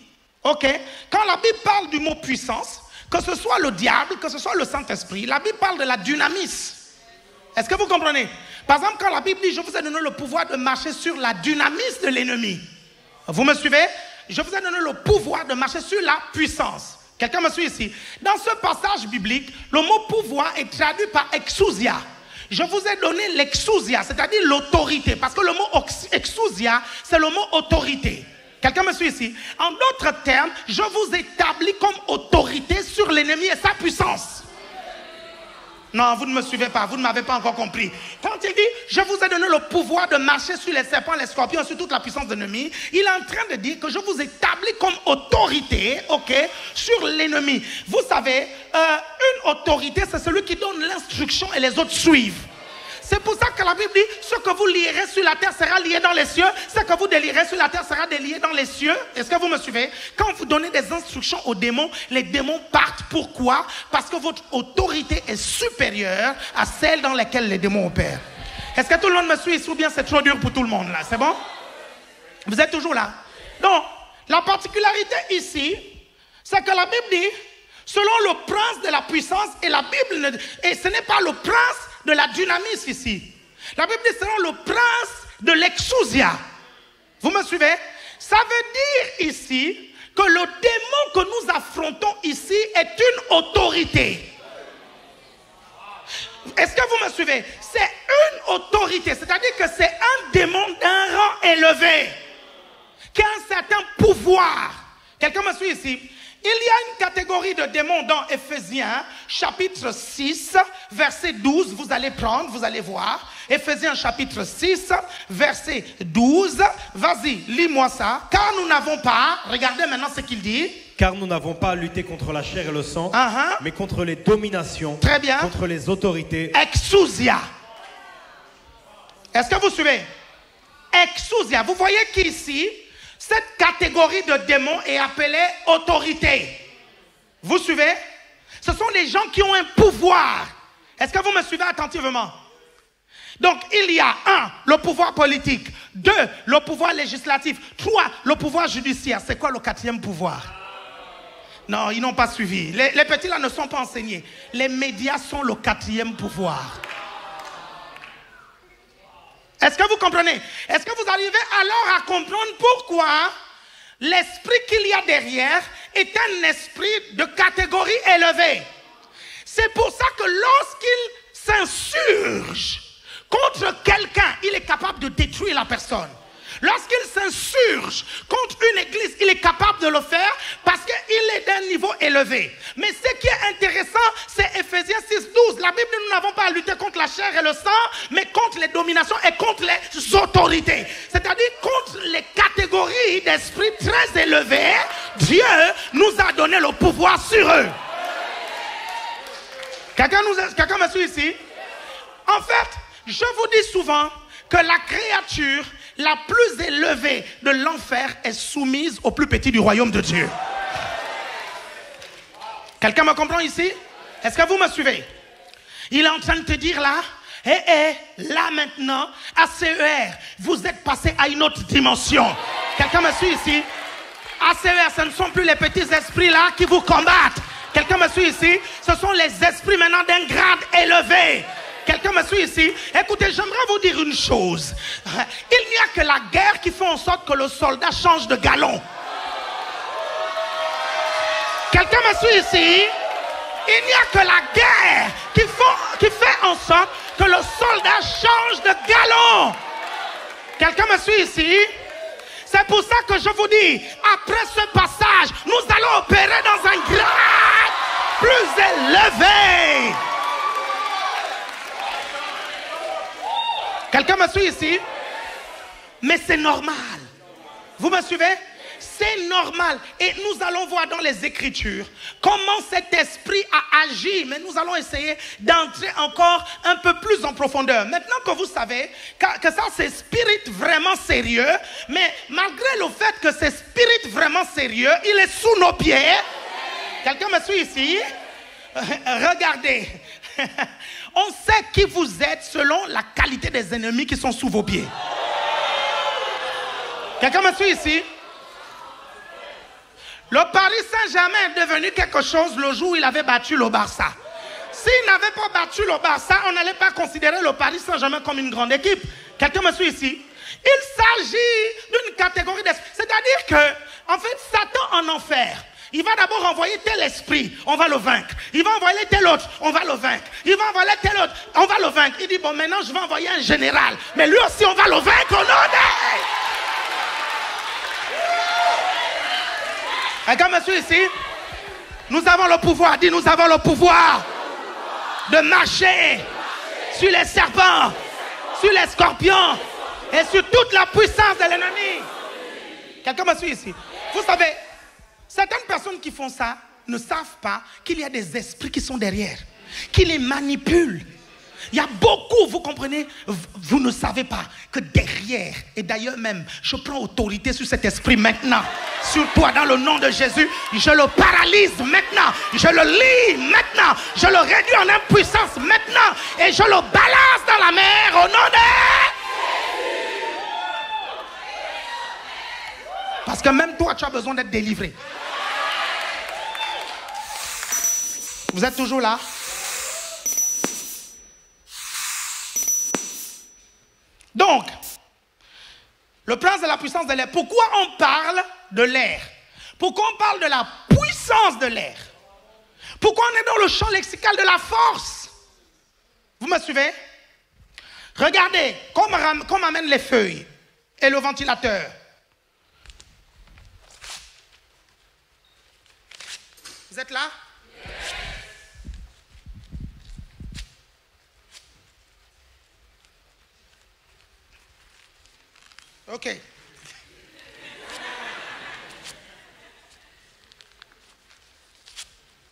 ok, quand la Bible parle du mot puissance, que ce soit le diable, que ce soit le Saint-Esprit, la Bible parle de la dynamis. Est-ce que vous comprenez? Par exemple, quand la Bible dit, je vous ai donné le pouvoir de marcher sur la dynamis de l'ennemi. Vous me suivez? je vous ai donné le pouvoir de marcher sur la puissance. Quelqu'un me suit ici? Dans ce passage biblique, le mot pouvoir est traduit par exousia. Je vous ai donné l'exousia, c'est-à-dire l'autorité. Parce que le mot exousia, c'est le mot autorité. Quelqu'un me suit ici? En d'autres termes, je vous établis comme autorité sur l'ennemi et sa puissance. Non, vous ne me suivez pas, vous ne m'avez pas encore compris. Quand il dit, je vous ai donné le pouvoir de marcher sur les serpents, les scorpions, sur toute la puissance de l'ennemi, il est en train de dire que je vous établis comme autorité, ok, sur l'ennemi. Vous savez, une autorité, c'est celui qui donne l'instruction et les autres suivent. C'est pour ça que la Bible dit, ce que vous lierez sur la terre sera lié dans les cieux, ce que vous délierez sur la terre sera délié dans les cieux. Est-ce que vous me suivez? Quand vous donnez des instructions aux démons, les démons partent. Pourquoi? Parce que votre autorité est supérieure à celle dans laquelle les démons opèrent. Est-ce que tout le monde me suit ici ou bien c'est trop dur pour tout le monde là? C'est bon? Vous êtes toujours là? Donc, la particularité ici, c'est que la Bible dit, selon le prince de la puissance, et la Bible, et ce n'est pas le prince de la dynamis ici. La Bible dit selon le prince de l'exousia. Vous me suivez? Ça veut dire ici que le démon que nous affrontons ici est une autorité. Est-ce que vous me suivez? C'est une autorité, c'est-à-dire que c'est un démon d'un rang élevé, qui a un certain pouvoir. Quelqu'un me suit ici? Il y a une catégorie de démons dans Éphésiens, chapitre 6, verset 12. Vous allez prendre, vous allez voir. Éphésiens, chapitre 6, verset 12. Vas-y, lis-moi ça. Car nous n'avons pas, regardez maintenant ce qu'il dit. Car nous n'avons pas à lutter contre la chair et le sang, mais contre les dominations, très bien, contre les autorités. Exousia. Est-ce que vous suivez? Exousia. Vous voyez qu'ici, cette catégorie de démons est appelée autorité. Vous suivez? Ce sont des gens qui ont un pouvoir. Est-ce que vous me suivez attentivement? Donc, il y a 1, le pouvoir politique. 2, le pouvoir législatif. 3, le pouvoir judiciaire. C'est quoi le 4e pouvoir? Non, ils n'ont pas suivi. Les petits là ne sont pas enseignés. Les médias sont le 4e pouvoir. Est-ce que vous comprenez? Est-ce que vous arrivez alors à comprendre pourquoi l'esprit qu'il y a derrière est un esprit de catégorie élevée? C'est pour ça que lorsqu'il s'insurge contre quelqu'un, il est capable de détruire la personne. Lorsqu'il s'insurge contre une église, il est capable de le faire parce qu'il est d'un niveau élevé. Mais ce qui est intéressant, c'est Éphésiens 6, 12. La Bible dit, nous n'avons pas à lutter contre la chair et le sang, mais contre les dominations et contre les autorités. C'est-à-dire contre les catégories d'esprit très élevées. Dieu nous a donné le pouvoir sur eux. Quelqu'un me suit ici? En fait, je vous dis souvent que la créature la plus élevée de l'enfer est soumise au plus petit du royaume de Dieu. Quelqu'un me comprend ici? Est-ce que vous me suivez? Il est en train de te dire là, là maintenant, à CER, vous êtes passé à une autre dimension. Quelqu'un me suit ici? À CER, ce ne sont plus les petits esprits là qui vous combattent. Quelqu'un me suit ici? Ce sont les esprits maintenant d'un grade élevé. Quelqu'un me suit ici? Écoutez, j'aimerais vous dire une chose. Il n'y a que la guerre qui fait en sorte que le soldat change de galon. Quelqu'un me suit ici? Il n'y a que la guerre qui fait en sorte que le soldat change de galon. Quelqu'un me suit ici? C'est pour ça que je vous dis, après ce passage, nous allons opérer dans un grade plus élevé. Quelqu'un me suit ici? Mais c'est normal. Vous me suivez? C'est normal. Et nous allons voir dans les Écritures comment cet esprit a agi. Mais nous allons essayer d'entrer encore un peu plus en profondeur. Maintenant que vous savez que ça c'est spirit vraiment sérieux, mais malgré le fait que c'est spirit vraiment sérieux, il est sous nos pieds. Quelqu'un me suit ici? Regardez. On sait qui vous êtes selon la qualité des ennemis qui sont sous vos pieds. Quelqu'un me suit ici? Le Paris Saint-Germain est devenu quelque chose le jour où il avait battu le Barça. S'il n'avait pas battu le Barça, on n'allait pas considérer le Paris Saint-Germain comme une grande équipe. Quelqu'un me suit ici? Il s'agit d'une catégorie d'esprit. C'est-à-dire que, en fait, Satan en enfer, il va d'abord envoyer tel esprit, on va le vaincre. Il va envoyer tel autre, on va le vaincre. Il va envoyer tel autre, on va le vaincre. Il dit, bon, maintenant je vais envoyer un général. Mais lui aussi, on va le vaincre au nom de... Regarde, monsieur, ici. Nous avons le pouvoir, dis, nous avons le pouvoir de marcher sur les serpents, sur les scorpions et sur toute la puissance de l'ennemi. Quelqu'un me suit ici? Vous savez, certaines personnes qui font ça ne savent pas qu'il y a des esprits qui sont derrière, qui les manipulent. Il y a beaucoup, vous comprenez, vous ne savez pas que derrière, et d'ailleurs même, je prends autorité sur cet esprit maintenant, sur toi dans le nom de Jésus, je le paralyse maintenant, je le lie maintenant, je le réduis en impuissance maintenant, et je le balance dans la mer au nom de... Parce que même toi, tu as besoin d'être délivré. Vous êtes toujours là? Donc, le prince de la puissance de l'air. Pourquoi on parle de l'air? Pourquoi on parle de la puissance de l'air? Pourquoi on est dans le champ lexical de la force? Vous me suivez? Regardez, comme amène les feuilles et le ventilateur. Vous êtes là? Ok.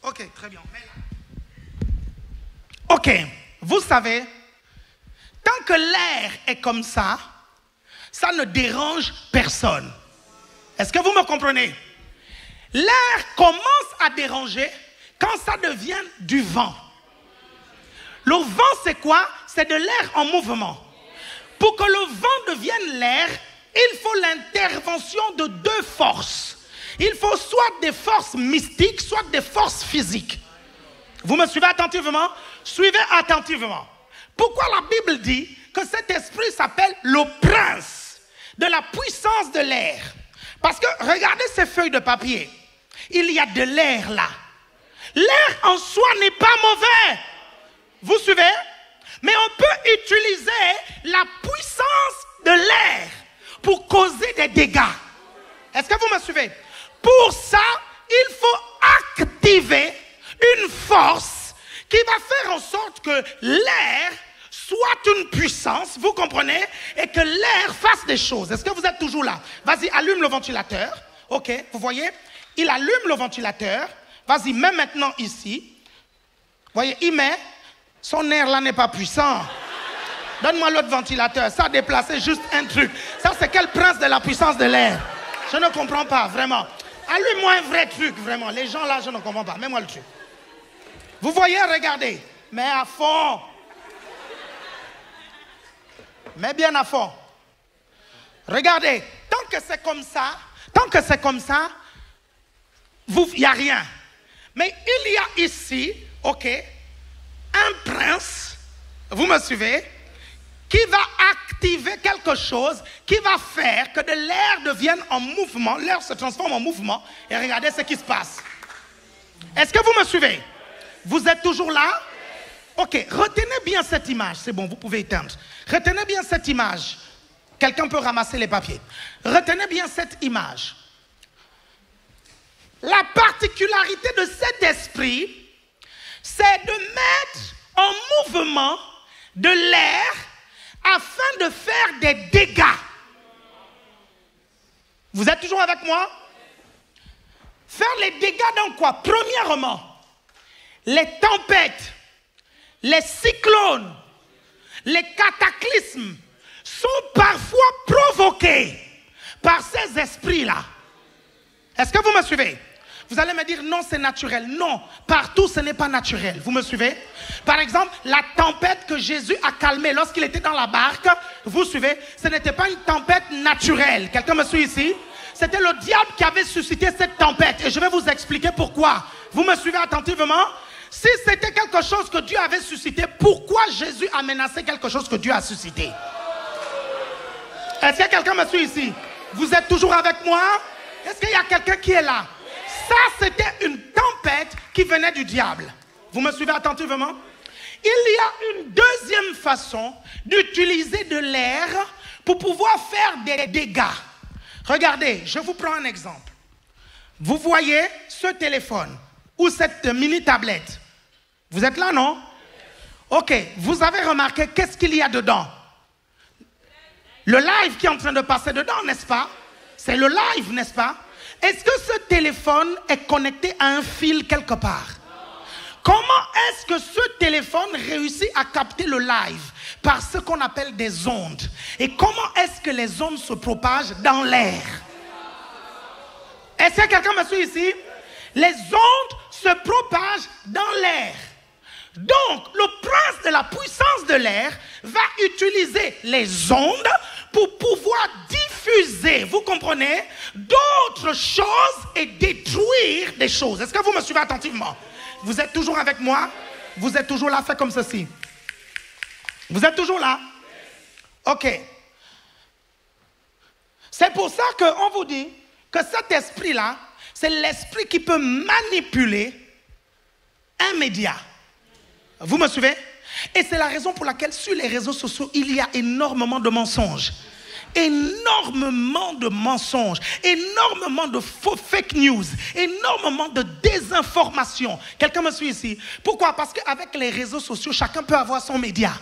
Ok, très bien. Ok, vous savez, tant que l'air est comme ça, ça ne dérange personne. Est-ce que vous me comprenez? L'air commence à déranger quand ça devient du vent. Le vent, c'est quoi? C'est de l'air en mouvement. Pour que le vent devienne l'air, il faut l'intervention de deux forces. Il faut soit des forces mystiques, soit des forces physiques. Vous me suivez attentivement? Suivez attentivement. Pourquoi la Bible dit que cet esprit s'appelle le prince de la puissance de l'air? Parce que regardez ces feuilles de papier. Il y a de l'air là. L'air en soi n'est pas mauvais. Vous suivez? Mais on peut utiliser la puissance de l'air pour causer des dégâts. Est-ce que vous me suivez? Pour ça, il faut activer une force qui va faire en sorte que l'air soit une puissance, vous comprenez, et que l'air fasse des choses. Est-ce que vous êtes toujours là? Vas-y, allume le ventilateur. Ok, vous voyez? Il allume le ventilateur. Vas-y, mets maintenant ici. Vous voyez, il met. Son air là n'est pas puissant. Donne-moi l'autre ventilateur. Ça a déplacé juste un truc. Ça, c'est quel prince de la puissance de l'air? Je ne comprends pas, vraiment. Allume-moi un vrai truc, vraiment. Les gens là, je ne comprends pas. Mets-moi le truc. Vous voyez, regardez. Mets à fond. Mets bien à fond. Regardez. Tant que c'est comme ça, il n'y a rien. Mais il y a ici, ok, un prince, vous me suivez, qui va activer quelque chose qui va faire que de l'air devienne en mouvement, l'air se transforme en mouvement, et regardez ce qui se passe. Est-ce que vous me suivez? Vous êtes toujours là? Ok, retenez bien cette image, c'est bon, vous pouvez éteindre. Retenez bien cette image. Quelqu'un peut ramasser les papiers. Retenez bien cette image. La particularité de cet esprit, c'est de mettre en mouvement de l'air afin de faire des dégâts. Vous êtes toujours avec moi? Faire les dégâts dans quoi? Premièrement, les tempêtes, les cyclones, les cataclysmes sont parfois provoqués par ces esprits-là. Est-ce que vous me suivez? Vous allez me dire, non, c'est naturel. Non, partout, ce n'est pas naturel. Vous me suivez? Par exemple, la tempête que Jésus a calmée lorsqu'il était dans la barque, vous suivez? Ce n'était pas une tempête naturelle. Quelqu'un me suit ici? C'était le diable qui avait suscité cette tempête. Et je vais vous expliquer pourquoi. Vous me suivez attentivement? Si c'était quelque chose que Dieu avait suscité, pourquoi Jésus a menacé quelque chose que Dieu a suscité? Est-ce que quelqu'un me suit ici? Vous êtes toujours avec moi? Est-ce qu'il y a quelqu'un qui est là? Ça, c'était une tempête qui venait du diable. Vous me suivez attentivement? Il y a une deuxième façon d'utiliser de l'air pour pouvoir faire des dégâts. Regardez, je vous prends un exemple. Vous voyez ce téléphone ou cette mini-tablette. Vous êtes là, non? Ok, vous avez remarqué qu'est-ce qu'il y a dedans? Le live qui est en train de passer dedans, n'est-ce pas? C'est le live, n'est-ce pas? Est-ce que ce téléphone est connecté à un fil quelque part? Comment est-ce que ce téléphone réussit à capter le live? Par ce qu'on appelle des ondes. Et comment est-ce que les ondes se propagent dans l'air? Est-ce que quelqu'un me suit ici? Les ondes se propagent dans l'air. Donc, le prince de la puissance de l'air va utiliser les ondes pour pouvoir diffuser, vous comprenez, d'autres choses et détruire des choses. Est-ce que vous me suivez attentivement? Vous êtes toujours avec moi? Vous êtes toujours là? Faites comme ceci. Vous êtes toujours là? Ok. C'est pour ça qu'on vous dit que cet esprit-là, c'est l'esprit qui peut manipuler un média. Vous me suivez? Et c'est la raison pour laquelle sur les réseaux sociaux, il y a énormément de mensonges. Énormément de mensonges, énormément de faux fake news, énormément de désinformation. Quelqu'un me suit ici? Pourquoi? Parce qu'avec les réseaux sociaux, chacun peut avoir son média.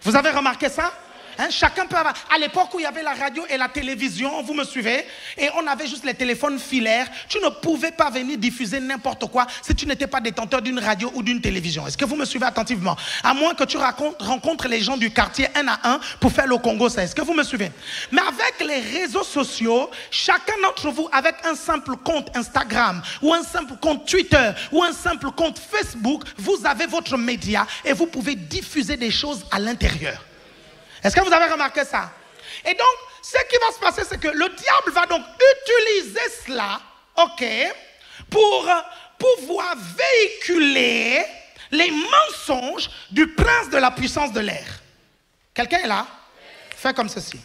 Vous avez remarqué ça? Hein? Chacun peut avoir... À l'époque où il y avait la radio et la télévision, vous me suivez? Et on avait juste les téléphones filaires. Tu ne pouvais pas venir diffuser n'importe quoi si tu n'étais pas détenteur d'une radio ou d'une télévision. Est-ce que vous me suivez attentivement? À moins que tu rencontres les gens du quartier un à un pour faire le Congo, ça. Est-ce que vous me suivez? Mais avec les réseaux sociaux, chacun d'entre vous, avec un simple compte Instagram ou un simple compte Twitter ou un simple compte Facebook, vous avez votre média et vous pouvez diffuser des choses à l'intérieur. Est-ce que vous avez remarqué ça? Et donc, ce qui va se passer, c'est que le diable va donc utiliser cela, ok, pour pouvoir véhiculer les mensonges du prince de la puissance de l'air. Quelqu'un est là? Faites comme ceci.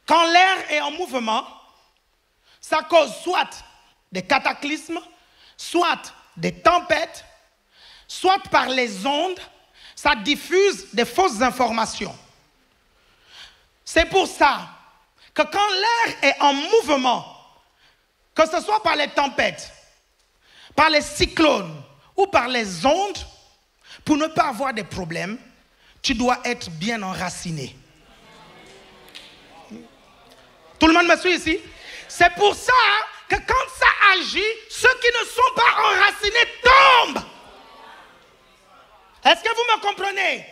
Quand l'air est en mouvement, ça cause soit des cataclysmes, soit des tempêtes, soit par les ondes, ça diffuse des fausses informations. C'est pour ça que quand l'air est en mouvement, que ce soit par les tempêtes, par les cyclones ou par les ondes, pour ne pas avoir des problèmes, tu dois être bien enraciné. Tout le monde me suit ici? C'est pour ça que quand ça agit, ceux qui ne sont pas enracinés tombent. Est-ce que vous me comprenez?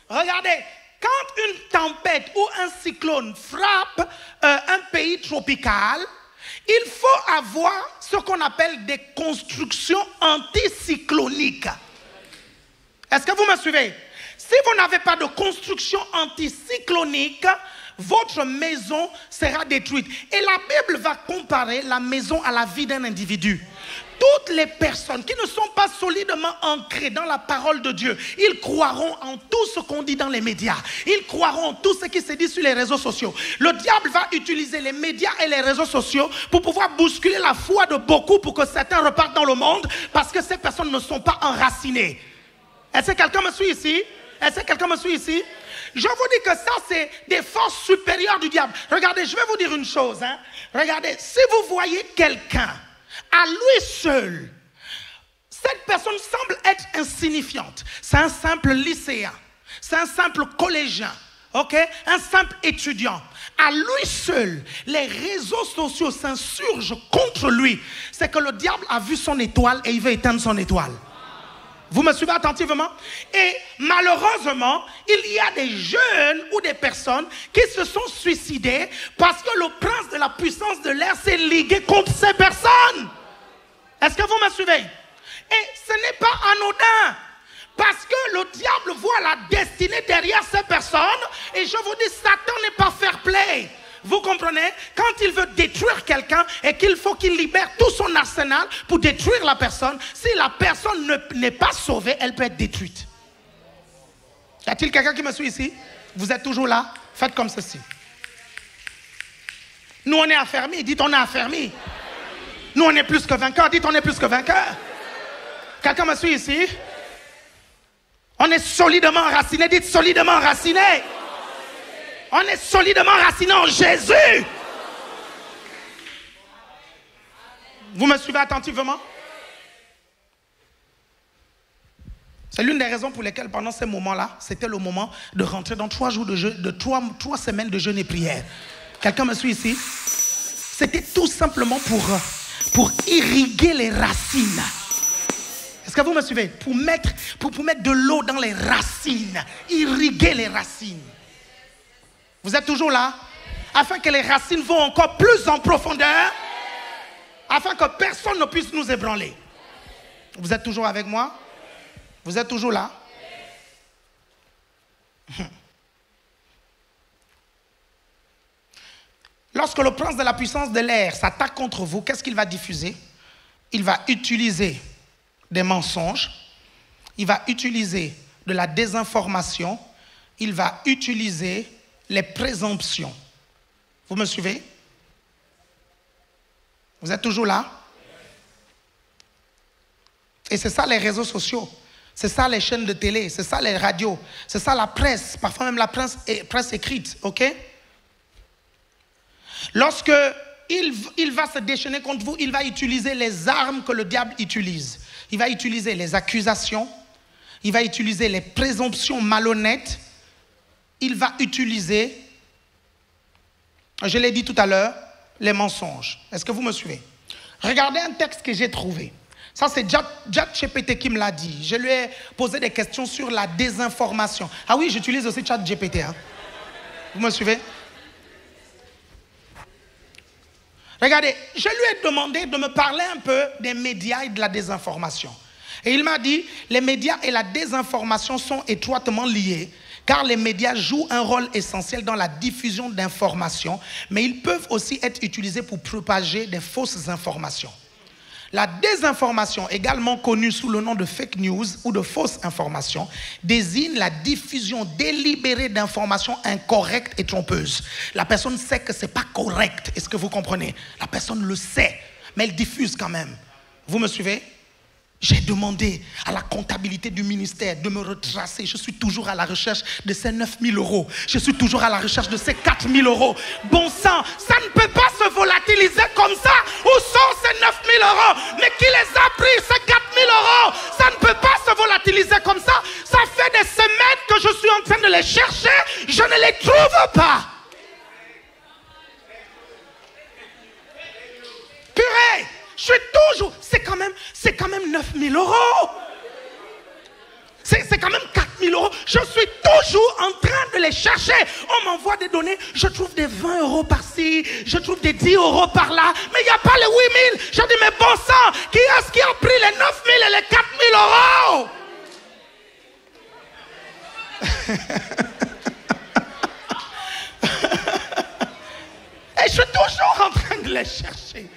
Regardez, quand une tempête ou un cyclone frappe un pays tropical, il faut avoir ce qu'on appelle des constructions anticycloniques. Est-ce que vous me suivez? Si vous n'avez pas de construction anticyclonique, votre maison sera détruite. Et la Bible va comparer la maison à la vie d'un individu. Toutes les personnes qui ne sont pas solidement ancrées dans la parole de Dieu, ils croiront en tout ce qu'on dit dans les médias. Ils croiront en tout ce qui se dit sur les réseaux sociaux. Le diable va utiliser les médias et les réseaux sociaux pour pouvoir bousculer la foi de beaucoup pour que certains repartent dans le monde parce que ces personnes ne sont pas enracinées. Est-ce que quelqu'un me suit ici? Est-ce que quelqu'un me suit ici? Je vous dis que ça, c'est des forces supérieures du diable. Regardez, je vais vous dire une chose. Hein. Regardez, si vous voyez quelqu'un à lui seul, cette personne semble être insignifiante. C'est un simple lycéen, c'est un simple collégien, ok? Un simple étudiant. À lui seul, les réseaux sociaux s'insurgent contre lui. C'est que le diable a vu son étoile et il veut éteindre son étoile. Vous me suivez attentivement? Et malheureusement, il y a des jeunes ou des personnes qui se sont suicidés parce que le prince de la puissance de l'air s'est ligué contre ces personnes. Est-ce que vous me suivez? Et ce n'est pas anodin. Parce que le diable voit la destinée derrière ces personnes. Et je vous dis, Satan n'est pas fair play. Vous comprenez? Quand il veut détruire quelqu'un et qu'il faut qu'il libère tout son arsenal pour détruire la personne, si la personne n'est pas sauvée, elle peut être détruite. Y a-t-il quelqu'un qui me suit ici? Vous êtes toujours là? Faites comme ceci. Nous, on est affermis. Dites, on est affermis. Nous, on est plus que vainqueurs. Dites, on est plus que vainqueurs. Quelqu'un me suit ici? On est solidement enraciné. Dites, solidement enraciné. On est solidement enraciné en Jésus. Vous me suivez attentivement? C'est l'une des raisons pour lesquelles pendant ces moments-là, c'était le moment de rentrer dans 3 jours de jeûne, de 3 semaines de jeûne et prière. Quelqu'un me suit ici? C'était tout simplement pour irriguer les racines. Est-ce que vous me suivez? Pour mettre de l'eau dans les racines, irriguer les racines. Vous êtes toujours là? Afin que les racines vont encore plus en profondeur, afin que personne ne puisse nous ébranler. Vous êtes toujours avec moi? Vous êtes toujours là? Lorsque le prince de la puissance de l'air s'attaque contre vous, qu'est-ce qu'il va diffuser? Il va utiliser des mensonges, il va utiliser de la désinformation, il va utiliser les présomptions. Vous me suivez? Vous êtes toujours là? Et c'est ça les réseaux sociaux, c'est ça les chaînes de télé, c'est ça les radios, c'est ça la presse, parfois même la presse écrite, ok? Lorsque il va se déchaîner contre vous, il va utiliser les armes que le diable utilise. Il va utiliser les accusations, il va utiliser les présomptions malhonnêtes, il va utiliser, je l'ai dit tout à l'heure, les mensonges. Est-ce que vous me suivez? Regardez un texte que j'ai trouvé. Ça, c'est ChatGPT qui me l'a dit. Je lui ai posé des questions sur la désinformation. Ah oui, j'utilise aussi ChatGPT. Hein? Vous me suivez? Regardez, je lui ai demandé de me parler un peu des médias et de la désinformation. Et il m'a dit, les médias et la désinformation sont étroitement liés, car les médias jouent un rôle essentiel dans la diffusion d'informations, mais ils peuvent aussi être utilisés pour propager des fausses informations. La désinformation, également connue sous le nom de fake news ou de fausses informations, désigne la diffusion délibérée d'informations incorrectes et trompeuses. La personne sait que ce n'est pas correct. Est-ce que vous comprenez? La personne le sait, mais elle diffuse quand même. Vous me suivez? J'ai demandé à la comptabilité du ministère de me retracer. Je suis toujours à la recherche de ces 9 000 euros. Je suis toujours à la recherche de ces 4 000 euros. Bon sang, ça ne peut pas se volatiliser comme ça. Où sont ces 9 000 euros? Mais qui les a pris, ces 4 000 euros? Ça ne peut pas se volatiliser comme ça. Ça fait des semaines que je suis en train de les chercher. Je ne les trouve pas. Purée! Je suis toujours, c'est quand même 9 000 euros. C'est quand même 4 000 euros. Je suis toujours en train de les chercher. On m'envoie des données. Je trouve des 20 euros par-ci. Je trouve des 10 euros par-là. Mais il n'y a pas les 8 000. Je dis, mais bon sang, qui est-ce qui a pris les 9 000 et les 4 000 euros? Et je suis toujours en train de les chercher.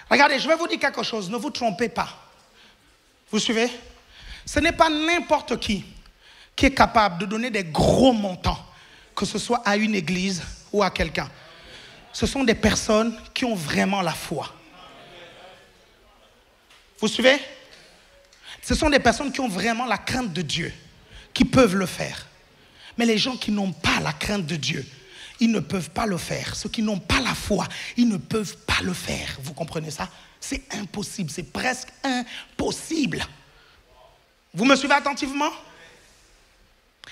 Regardez, je vais vous dire quelque chose, ne vous trompez pas. Vous suivez? Ce n'est pas n'importe qui est capable de donner des gros montants, que ce soit à une église ou à quelqu'un. Ce sont des personnes qui ont vraiment la foi. Vous suivez? Ce sont des personnes qui ont vraiment la crainte de Dieu, qui peuvent le faire. Mais les gens qui n'ont pas la crainte de Dieu, ils ne peuvent pas le faire. Ceux qui n'ont pas la foi, ils ne peuvent pas le faire. Vous comprenez ça? C'est impossible, c'est presque impossible. Vous me suivez attentivement?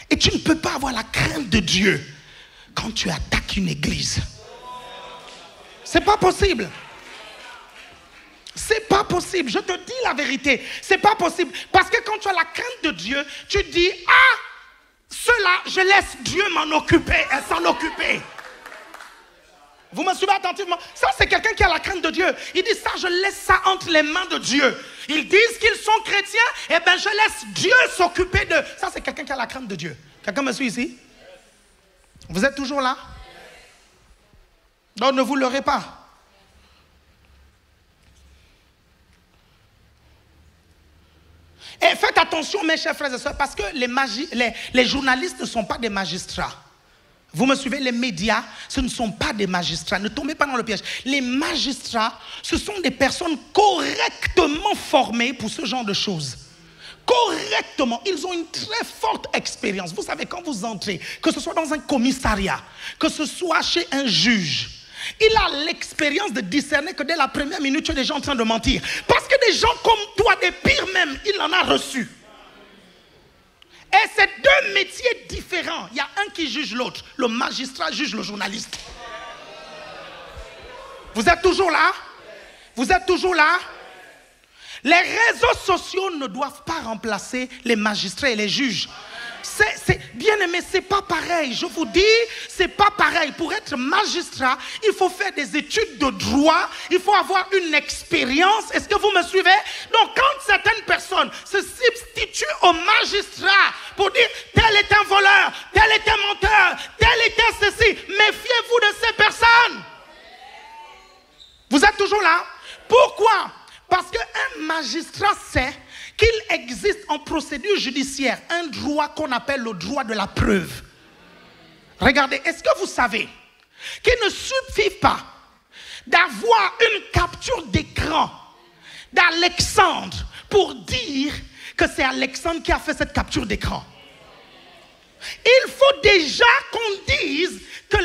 Et tu ne peux pas avoir la crainte de Dieu quand tu attaques une église. C'est pas possible. C'est pas possible. Je te dis la vérité. C'est pas possible. Parce que quand tu as la crainte de Dieu, tu dis, ah, cela, je laisse Dieu m'en occuper et s'en occuper. Vous me suivez attentivement? Ça, c'est quelqu'un qui a la crainte de Dieu. Il dit ça, je laisse ça entre les mains de Dieu. Ils disent qu'ils sont chrétiens, et bien je laisse Dieu s'occuper d'eux. Ça, c'est quelqu'un qui a la crainte de Dieu. Quelqu'un me suit ici? Vous êtes toujours là? Donc ne vous leurrez pas. Et faites attention, mes chers frères et sœurs, parce que les journalistes ne sont pas des magistrats. Vous me suivez? Les médias, ce ne sont pas des magistrats. Ne tombez pas dans le piège. Les magistrats, ce sont des personnes correctement formées pour ce genre de choses. Correctement. Ils ont une très forte expérience. Vous savez, quand vous entrez, que ce soit dans un commissariat, que ce soit chez un juge, il a l'expérience de discerner que dès la première minute, tu es déjà en train de mentir. Parce que des gens comme toi, des pires même, il en a reçu. Et c'est deux métiers différents. Il y a un qui juge l'autre. Le magistrat juge le journaliste. Vous êtes toujours là? Vous êtes toujours là? Les réseaux sociaux ne doivent pas remplacer les magistrats et les juges. Bien aimé, c'est pas pareil. Je vous dis, c'est pas pareil. Pour être magistrat, il faut faire des études de droit. Il faut avoir une expérience. Est-ce que vous me suivez? Donc, quand certaines personnes se substituent au magistrat pour dire tel est un voleur, tel est un menteur, tel était ceci, méfiez-vous de ces personnes. Vous êtes toujours là? Pourquoi? Parce qu'un magistrat sait qu'il existe en procédure judiciaire un droit qu'on appelle le droit de la preuve. Regardez, est-ce que vous savez qu'il ne suffit pas d'avoir une capture d'écran d'Alexandre pour dire que c'est Alexandre qui a fait cette capture d'écran? Il faut déjà qu'on dise que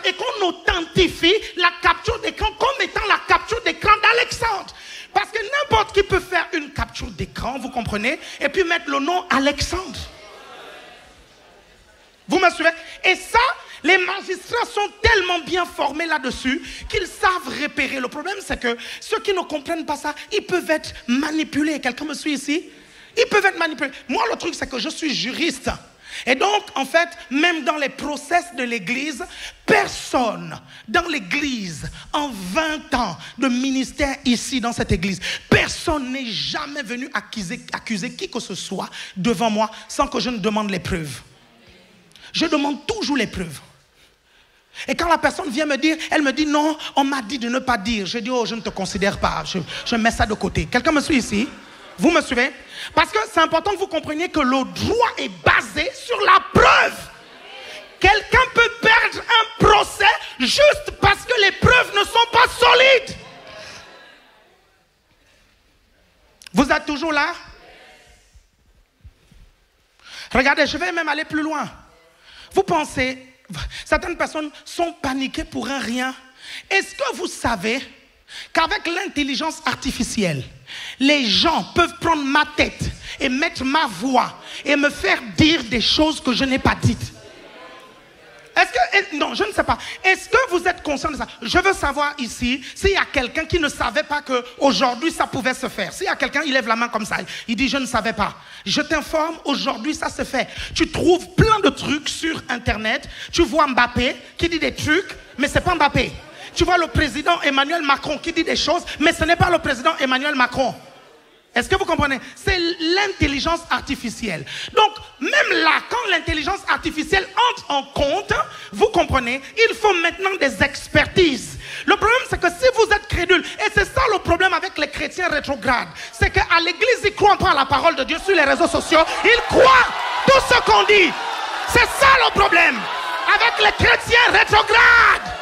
et qu'on authentifie la capture d'écran comme étant la capture d'écran d'Alexandre. Parce que n'importe qui peut faire une capture d'écran, vous comprenez, et puis mettre le nom Alexandre. Vous me suivez? Et ça, les magistrats sont tellement bien formés là-dessus qu'ils savent repérer. Le problème, c'est que ceux qui ne comprennent pas ça, ils peuvent être manipulés. Quelqu'un me suit ici? Ils peuvent être manipulés. Moi, le truc, c'est que je suis juriste. Et donc, en fait, même dans les process de l'Église, personne dans l'Église, en 20 ans de ministère ici dans cette Église, personne n'est jamais venu accuser qui que ce soit devant moi sans que je ne demande les preuves. Je demande toujours les preuves. Et quand la personne vient me dire, elle me dit non, on m'a dit de ne pas dire. Je dis, oh, je ne te considère pas, je mets ça de côté. Quelqu'un me suit ici? Vous me suivez? Parce que c'est important que vous compreniez que le droit est basé sur la preuve. Quelqu'un peut perdre un procès juste parce que les preuves ne sont pas solides. Vous êtes toujours là? Regardez, je vais même aller plus loin. Vous pensez, certaines personnes sont paniquées pour un rien. Est-ce que vous savez qu'avec l'intelligence artificielle, les gens peuvent prendre ma tête et mettre ma voix et me faire dire des choses que je n'ai pas dites? Non, je ne sais pas. Est-ce que vous êtes conscient de ça? Je veux savoir ici s'il y a quelqu'un qui ne savait pas qu'aujourd'hui ça pouvait se faire. S'il y a quelqu'un, il lève la main comme ça. Il dit, je ne savais pas. Je t'informe, aujourd'hui ça se fait. Tu trouves plein de trucs sur Internet. Tu vois Mbappé qui dit des trucs, mais ce n'est pas Mbappé. Tu vois le président Emmanuel Macron qui dit des choses, mais ce n'est pas le président Emmanuel Macron. Est-ce que vous comprenez? C'est l'intelligence artificielle. Donc, même là, quand l'intelligence artificielle entre en compte, vous comprenez, il faut maintenant des expertises. Le problème, c'est que si vous êtes crédule, et c'est ça le problème avec les chrétiens rétrogrades, c'est qu'à l'église, ils ne croient pas à la parole de Dieu sur les réseaux sociaux, ils croient tout ce qu'on dit. C'est ça le problème avec les chrétiens rétrogrades.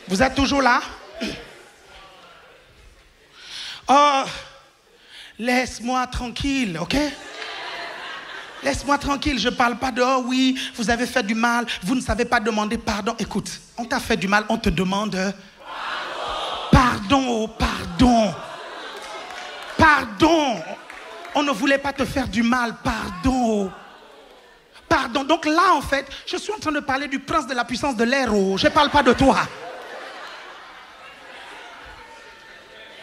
Vous êtes toujours là? Oh, laisse-moi tranquille, ok? Laisse-moi tranquille, je ne parle pas de « oh oui, vous avez fait du mal, vous ne savez pas demander pardon ». Écoute, on t'a fait du mal, on te demande pardon, oh, pardon. Pardon. On ne voulait pas te faire du mal, pardon. Pardon. Donc là, en fait, je suis en train de parler du prince de la puissance de l'air, oh. Je ne parle pas de toi.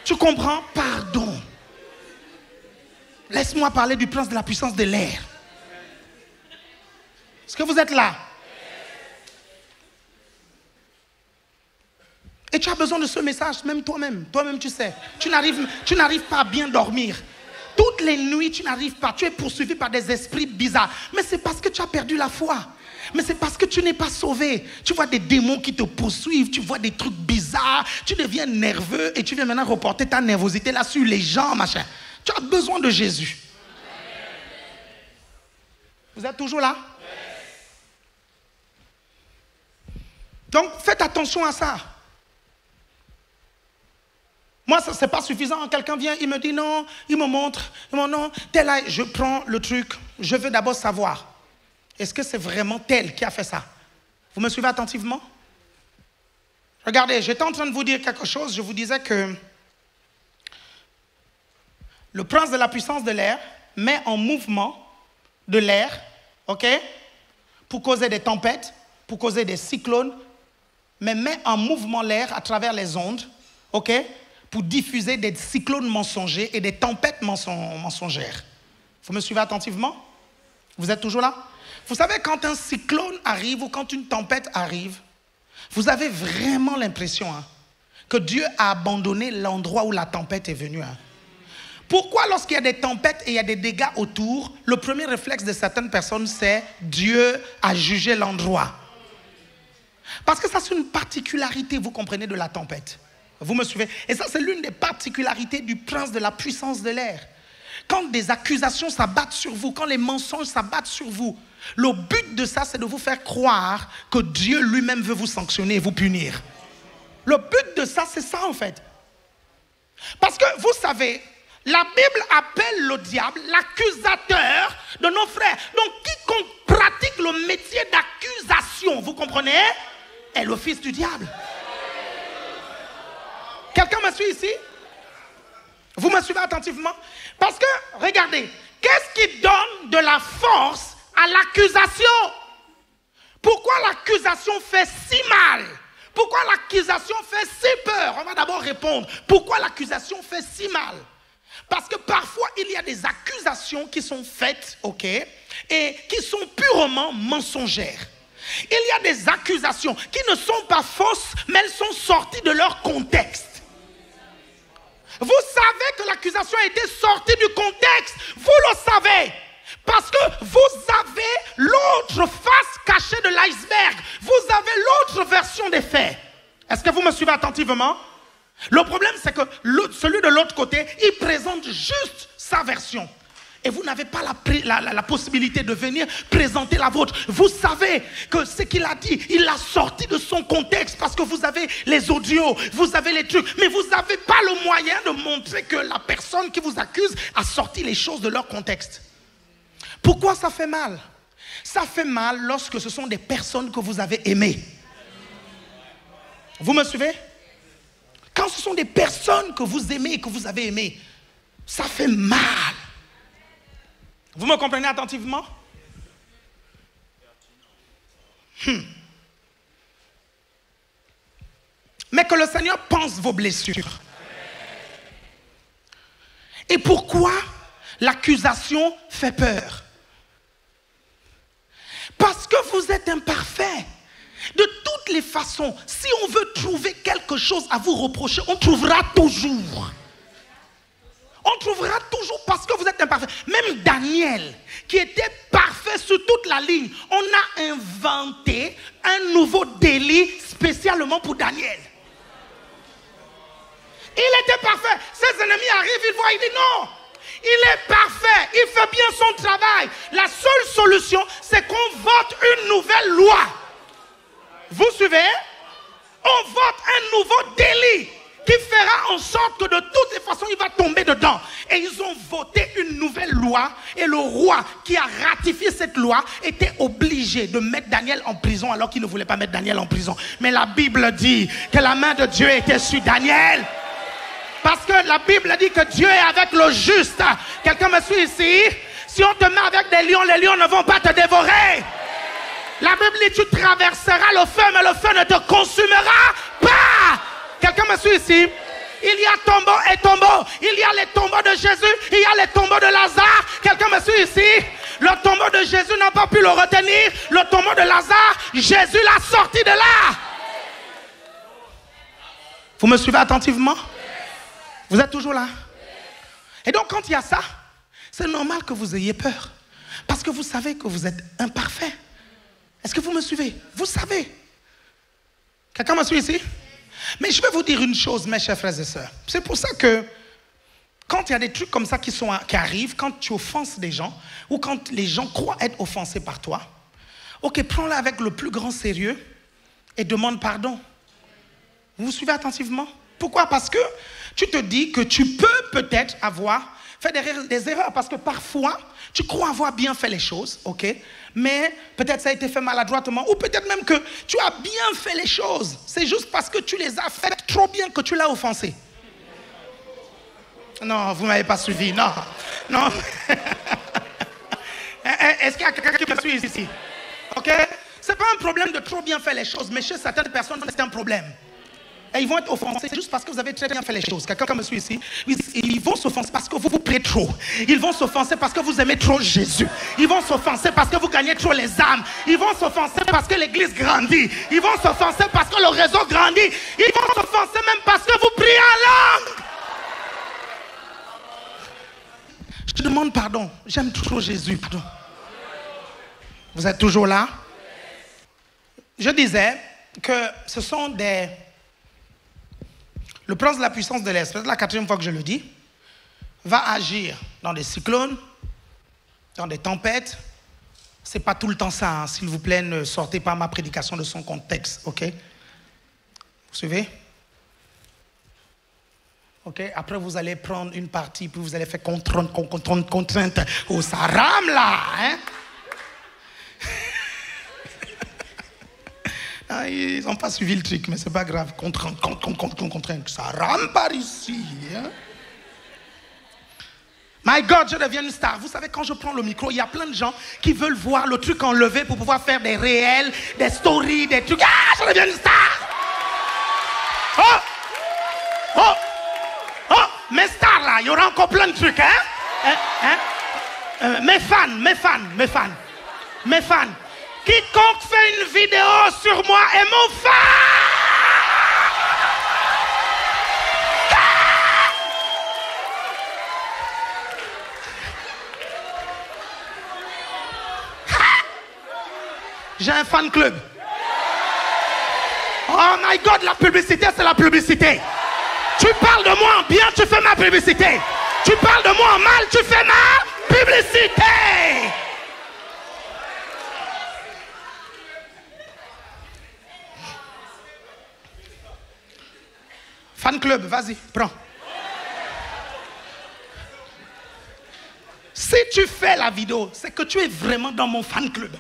Tu comprends? Pardon. Laisse-moi parler du prince de la puissance de l'air. Est-ce que vous êtes là? Et tu as besoin de ce message, même toi-même. Toi-même, tu sais. Tu n'arrives pas à bien dormir. Toutes les nuits, tu n'arrives pas. Tu es poursuivi par des esprits bizarres. Mais c'est parce que tu as perdu la foi. Mais c'est parce que tu n'es pas sauvé. Tu vois des démons qui te poursuivent, tu vois des trucs bizarres, tu deviens nerveux et tu viens maintenant reporter ta nervosité là sur les gens, machin. Tu as besoin de Jésus. Vous êtes toujours là? Donc, faites attention à ça. Moi, ce n'est pas suffisant. Quelqu'un vient, il me dit non, il me montre, non, tel là, je prends le truc, je veux d'abord savoir. Est-ce que c'est vraiment tel qui a fait ça? Vous me suivez attentivement? Regardez, j'étais en train de vous dire quelque chose. Je vous disais que le prince de la puissance de l'air met en mouvement de l'air, ok, pour causer des tempêtes, pour causer des cyclones, mais met en mouvement l'air à travers les ondes, ok, pour diffuser des cyclones mensongers et des tempêtes mensongères. Vous me suivez attentivement? Vous êtes toujours là? Vous savez, quand un cyclone arrive ou quand une tempête arrive, vous avez vraiment l'impression que Dieu a abandonné l'endroit où la tempête est venue. Pourquoi lorsqu'il y a des tempêtes et il y a des dégâts autour, le premier réflexe de certaines personnes, c'est Dieu a jugé l'endroit? Parce que ça, c'est une particularité, vous comprenez, de la tempête. Vous me suivez? Et ça, c'est l'une des particularités du prince de la puissance de l'air. Quand des accusations s'abattent sur vous, quand les mensonges s'abattent sur vous, le but de ça, c'est de vous faire croire que Dieu lui-même veut vous sanctionner et vous punir. Le but de ça, c'est ça en fait. Parce que vous savez, la Bible appelle le diable l'accusateur de nos frères. Donc quiconque pratique le métier d'accusation, vous comprenez, est le fils du diable. Quelqu'un me suit ici? Vous me suivez attentivement? Parce que, regardez, qu'est-ce qui donne de la force à l'accusation? Pourquoi l'accusation fait si mal? Pourquoi l'accusation fait si peur? On va d'abord répondre. Pourquoi l'accusation fait si mal? Parce que parfois, il y a des accusations qui sont faites, ok, et qui sont purement mensongères. Il y a des accusations qui ne sont pas fausses, mais elles sont sorties de leur contexte. Vous savez que l'accusation a été sortie du contexte. Vous le savez. Parce que vous avez l'autre face cachée de l'iceberg. Vous avez l'autre version des faits. Est-ce que vous me suivez attentivement? Le problème, c'est que celui de l'autre côté, il présente juste sa version. Et vous n'avez pas la possibilité de venir présenter la vôtre. Vous savez que ce qu'il a dit, il l'a sorti de son contexte parce que vous avez les audios, vous avez les trucs, mais vous n'avez pas le moyen de montrer que la personne qui vous accuse a sorti les choses de leur contexte. Pourquoi ça fait mal? Ça fait mal lorsque ce sont des personnes que vous avez aimées. Vous me suivez? Quand ce sont des personnes que vous aimez et que vous avez aimées, ça fait mal. Vous me comprenez attentivement? Mais que le Seigneur pense vos blessures. Et pourquoi l'accusation fait peur? Parce que vous êtes imparfait. De toutes les façons, si on veut trouver quelque chose à vous reprocher, on trouvera toujours. On trouvera toujours parce que vous êtes imparfait. Même Daniel, qui était parfait sur toute la ligne, on a inventé un nouveau délit spécialement pour Daniel. Il était parfait. Ses ennemis arrivent, ils voient, il dit non. Il est parfait, il fait bien son travail. La seule solution, c'est qu'on vote une nouvelle loi. Vous suivez? On vote un nouveau délit qui fera en sorte que de toutes les façons, il va tomber dedans. Et ils ont voté une nouvelle loi. Et le roi qui a ratifié cette loi était obligé de mettre Daniel en prison alors qu'il ne voulait pas mettre Daniel en prison. Mais la Bible dit que la main de Dieu était sur Daniel. Parce que la Bible dit que Dieu est avec le juste. Quelqu'un me suit ici? Si on te met avec des lions, les lions ne vont pas te dévorer. La Bible dit tu traverseras le feu, mais le feu ne te consumera pas. Quelqu'un me suit ici? Il y a tombeau et tombeau. Il y a les tombeaux de Jésus. Il y a les tombeaux de Lazare. Quelqu'un me suit ici? Le tombeau de Jésus n'a pas pu le retenir. Le tombeau de Lazare, Jésus l'a sorti de là. Vous me suivez attentivement? Vous êtes toujours là? Et donc quand il y a ça, c'est normal que vous ayez peur. Parce que vous savez que vous êtes imparfait. Est-ce que vous me suivez? Vous savez. Quelqu'un me suit ici? Mais je vais vous dire une chose, mes chers frères et sœurs. C'est pour ça que quand il y a des trucs comme ça qui arrivent, quand tu offenses des gens, ou quand les gens croient être offensés par toi, ok, prends-le avec le plus grand sérieux et demande pardon. Vous me suivez attentivement? Pourquoi? Parce que tu te dis que tu peux peut-être avoir fait des erreurs, parce que parfois, tu crois avoir bien fait les choses, ok? Mais peut-être ça a été fait maladroitement, ou peut-être même que tu as bien fait les choses. C'est juste parce que tu les as faites trop bien que tu l'as offensé. Non, vous ne m'avez pas suivi, non. Non. Est-ce qu'il y a quelqu'un qui me suit ici? Ok? Ce n'est pas un problème de trop bien faire les choses, mais chez certaines personnes, c'est un problème. Et ils vont être offensés juste parce que vous avez très bien fait les choses. Quelqu'un me suit ici? Ils vont s'offenser parce que vous priez trop. Ils vont s'offenser parce que vous aimez trop Jésus. Ils vont s'offenser parce que vous gagnez trop les âmes. Ils vont s'offenser parce que l'église grandit. Ils vont s'offenser parce que le réseau grandit. Ils vont s'offenser même parce que vous priez en langue. Je demande pardon. J'aime trop Jésus. Pardon. Vous êtes toujours là? Je disais que ce sont des... Le prince de la puissance de l'air, c'est la 4e fois que je le dis, va agir dans des cyclones, dans des tempêtes. Ce n'est pas tout le temps ça, hein. S'il vous plaît, ne sortez pas ma prédication de son contexte, ok? Vous suivez? Ok? Après, vous allez prendre une partie, puis vous allez faire contrainte. Oh, ça rame là, hein? Ils n'ont pas suivi le truc, mais c'est pas grave. Contrainte. Ça rame par ici. Hein? My God, je deviens une star. Vous savez, quand je prends le micro, il y a plein de gens qui veulent voir le truc enlevé pour pouvoir faire des réels, des stories, des trucs. Ah, je deviens une star. Oh, mes stars là, il y aura encore plein de trucs, hein? Mes fans. Quiconque fait une vidéo sur moi est mon fan. J'ai un fan club. Oh my God, la publicité, c'est la publicité. Tu parles de moi en bien, tu fais ma publicité. Tu parles de moi en mal, tu fais ma publicité. Fan club, vas-y, prends. Si tu fais la vidéo, c'est que tu es vraiment dans mon fan club.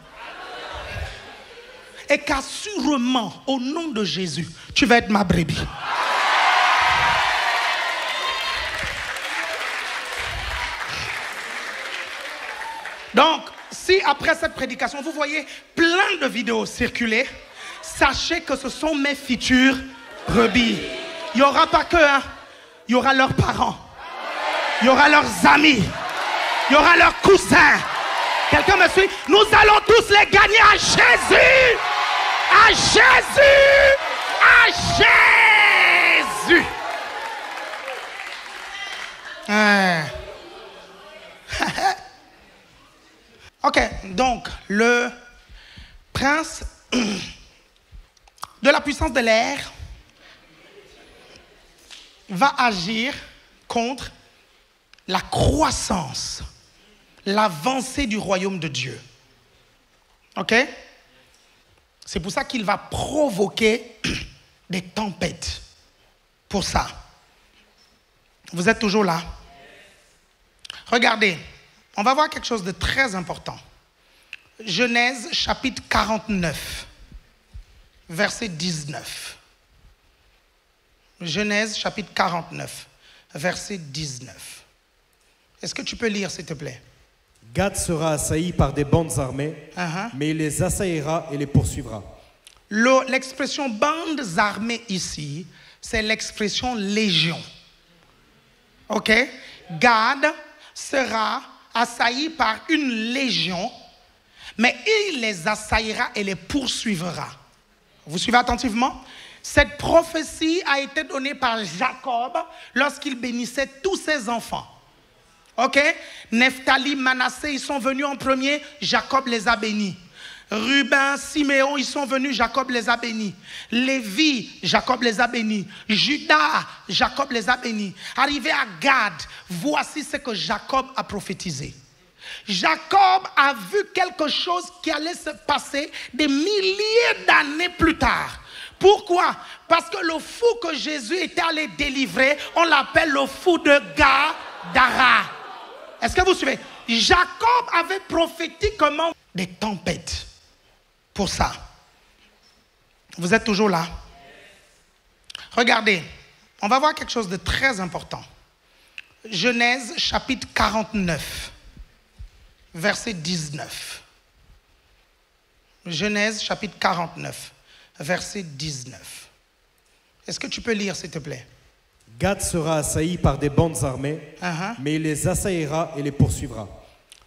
Et qu'assurément, au nom de Jésus, tu vas être ma brebis. Donc, si après cette prédication, vous voyez plein de vidéos circuler, sachez que ce sont mes futures brebis. Il n'y aura pas que, hein. Il y aura leurs parents. Il y aura leurs amis. Il y aura leurs cousins. Quelqu'un me suit? Nous allons tous les gagner à Jésus. À Jésus. À Jésus. Ok, donc le prince de la puissance de l'air va agir contre la croissance, l'avancée du royaume de Dieu. Ok? C'est pour ça qu'il va provoquer des tempêtes. Pour ça. Vous êtes toujours là? Regardez, on va voir quelque chose de très important. Genèse chapitre 49, verset 19. Genèse chapitre 49, verset 19. Est-ce que tu peux lire, s'il te plaît? Gad sera assailli par des bandes armées, mais il les assaillira et les poursuivra. L'expression bandes armées ici, c'est l'expression légion. Ok? Gad sera assailli par une légion, mais il les assaillira et les poursuivra. Vous suivez attentivement? Cette prophétie a été donnée par Jacob lorsqu'il bénissait tous ses enfants. Ok? Nephtali, Manassé, ils sont venus en premier, Jacob les a bénis. Ruben, Siméon, ils sont venus, Jacob les a bénis. Lévi, Jacob les a bénis. Judas, Jacob les a bénis. Arrivé à Gad, voici ce que Jacob a prophétisé. Jacob a vu quelque chose qui allait se passer des milliers d'années plus tard. Pourquoi? Parce que le fou que Jésus était allé délivrer, on l'appelle le fou de Gadara. Est-ce que vous suivez? Jacob avait prophétisé comment? Des tempêtes. Pour ça. Vous êtes toujours là? Regardez, on va voir quelque chose de très important. Genèse chapitre 49, verset 19. Genèse chapitre 49, verset 19. Est-ce que tu peux lire, s'il te plaît? Gad sera assailli par des bandes armées, mais il les assaillira et les poursuivra.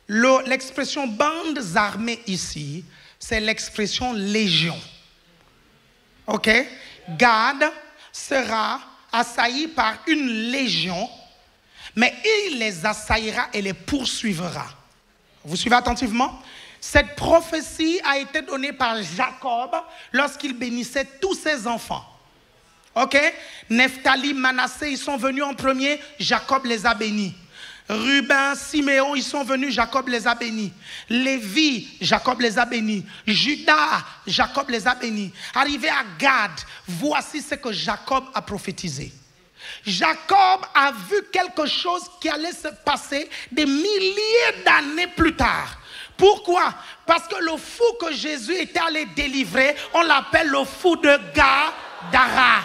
L'expression bandes armées ici, c'est l'expression légion. Ok? Gad sera assailli par une légion, mais il les assaillira et les poursuivra. Vous suivez attentivement? Cette prophétie a été donnée par Jacob lorsqu'il bénissait tous ses enfants. Ok? Nephtali, Manassé, ils sont venus en premier, Jacob les a bénis. Ruben, Siméon, ils sont venus, Jacob les a bénis. Lévi, Jacob les a bénis. Judas, Jacob les a bénis. Arrivé à Gad, voici ce que Jacob a prophétisé. Jacob a vu quelque chose qui allait se passer des milliers d'années plus tard. Pourquoi? Parce que le fou que Jésus était allé délivrer, on l'appelle le fou de Gadara.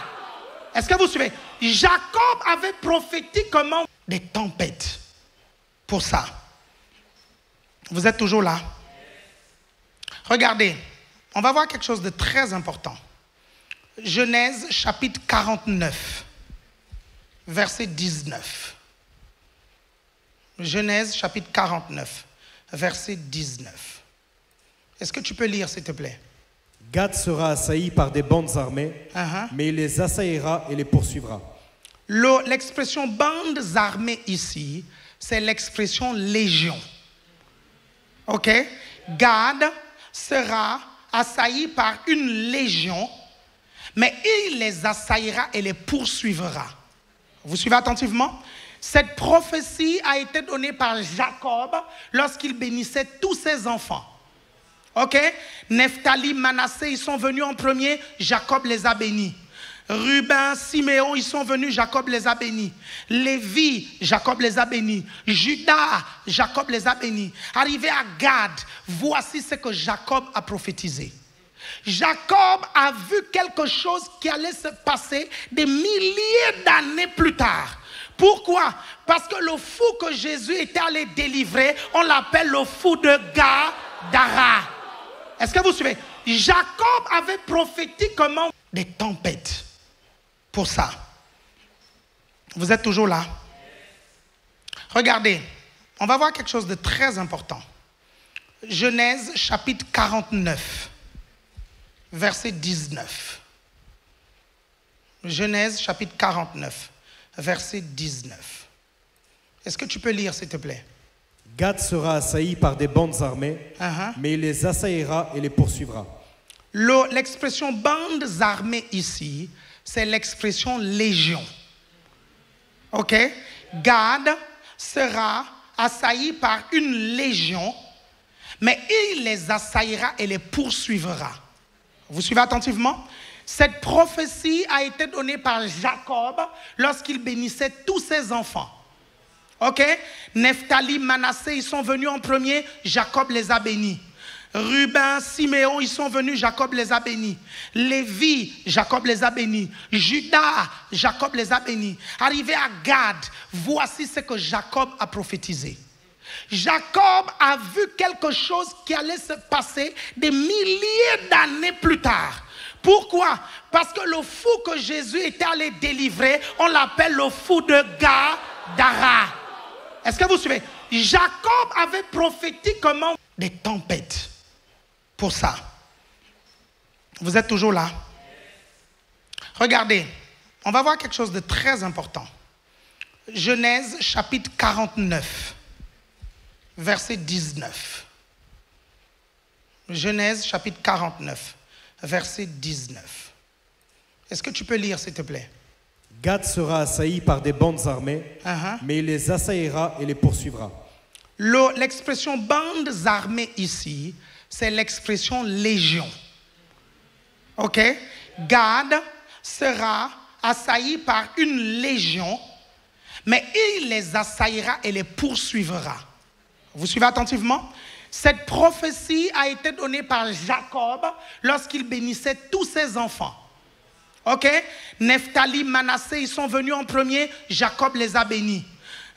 Est-ce que vous suivez? Jacob avait prophétisé comment? Des tempêtes. Pour ça. Vous êtes toujours là? Regardez, on va voir quelque chose de très important. Genèse chapitre 49, verset 19. Genèse chapitre 49, verset 19. Est-ce que tu peux lire, s'il te plaît? Gad sera assailli par des bandes armées, mais il les assaillira et les poursuivra. L'expression bandes armées ici, c'est l'expression légion. Ok? Gad sera assailli par une légion, mais il les assaillira et les poursuivra. Vous suivez attentivement? Cette prophétie a été donnée par Jacob lorsqu'il bénissait tous ses enfants. Ok? Nephtali, Manassé, ils sont venus en premier, Jacob les a bénis. Ruben, Siméon, ils sont venus, Jacob les a bénis. Lévi, Jacob les a bénis. Judas, Jacob les a bénis. Arrivé à Gad, voici ce que Jacob a prophétisé. Jacob a vu quelque chose qui allait se passer des milliers d'années plus tard. Pourquoi? Parce que le fou que Jésus était allé délivrer, on l'appelle le fou de Gadara. Est-ce que vous suivez? Jacob avait prophétisé comment? Des tempêtes. Pour ça. Vous êtes toujours là? Regardez, on va voir quelque chose de très important. Genèse chapitre 49, verset 19. Genèse chapitre 49, verset 19. Est-ce que tu peux lire, s'il te plaît? Gad sera assailli par des bandes armées, mais il les assaillira et les poursuivra. L'expression bandes armées ici, c'est l'expression légion. Ok? Gad sera assailli par une légion, mais il les assaillira et les poursuivra. Vous suivez attentivement? Cette prophétie a été donnée par Jacob lorsqu'il bénissait tous ses enfants. Ok? Nephtali, Manassé, ils sont venus en premier, Jacob les a bénis. Ruben, Siméon, ils sont venus, Jacob les a bénis. Lévi, Jacob les a bénis. Judas, Jacob les a bénis. Arrivé à Gad, voici ce que Jacob a prophétisé. Jacob a vu quelque chose qui allait se passer des milliers d'années plus tard. Pourquoi? Parce que le fou que Jésus était allé délivrer, on l'appelle le fou de Gadara. Est-ce que vous suivez? Jacob avait prophétisé comment? Des tempêtes. Pour ça. Vous êtes toujours là? Regardez, on va voir quelque chose de très important. Genèse chapitre 49, verset 19. Genèse chapitre 49, verset 19. Est-ce que tu peux lire, s'il te plaît? Gad sera assailli par des bandes armées, mais il les assaillira et les poursuivra. L'expression bandes armées ici, c'est l'expression légion. Ok? Gad sera assailli par une légion, mais il les assaillira et les poursuivra. Vous suivez attentivement? Cette prophétie a été donnée par Jacob lorsqu'il bénissait tous ses enfants. Ok? Nephtali, Manassé, ils sont venus en premier, Jacob les a bénis.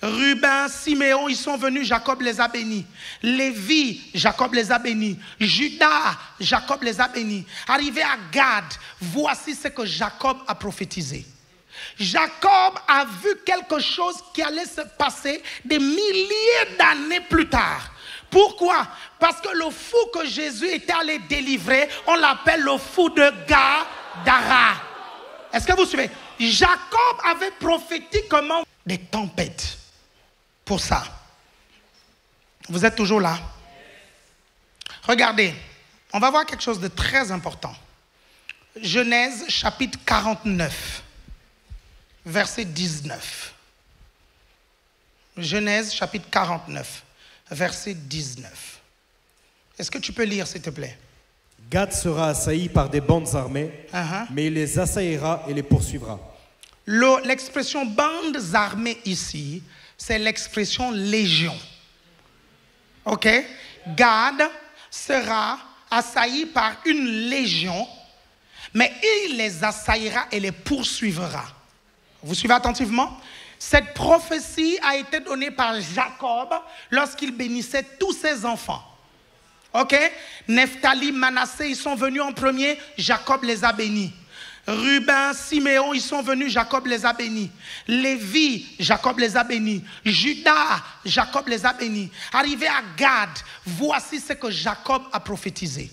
Ruben, Siméon, ils sont venus, Jacob les a bénis. Lévi, Jacob les a bénis. Judas, Jacob les a bénis. Arrivé à Gad, voici ce que Jacob a prophétisé. Jacob a vu quelque chose qui allait se passer des milliers d'années plus tard. Pourquoi? Parce que le fou que Jésus était allé délivrer, on l'appelle le fou de Gadara. Est-ce que vous suivez? Jacob avait prophétisé comment? Des tempêtes. Pour ça. Vous êtes toujours là? Regardez, on va voir quelque chose de très important. Genèse chapitre 49, verset 19. Genèse chapitre 49, verset 19. Est-ce que tu peux lire, s'il te plaît? Gad sera assailli par des bandes armées, mais il les assaillira et les poursuivra. L'expression bandes armées ici, c'est l'expression légion. Ok? Gad sera assailli par une légion, mais il les assaillira et les poursuivra. Vous suivez attentivement? Cette prophétie a été donnée par Jacob lorsqu'il bénissait tous ses enfants. Ok? Nephtali, Manassé, ils sont venus en premier, Jacob les a bénis. Ruben, Siméon, ils sont venus, Jacob les a bénis. Lévi, Jacob les a bénis. Judas, Jacob les a bénis. Arrivé à Gad, voici ce que Jacob a prophétisé.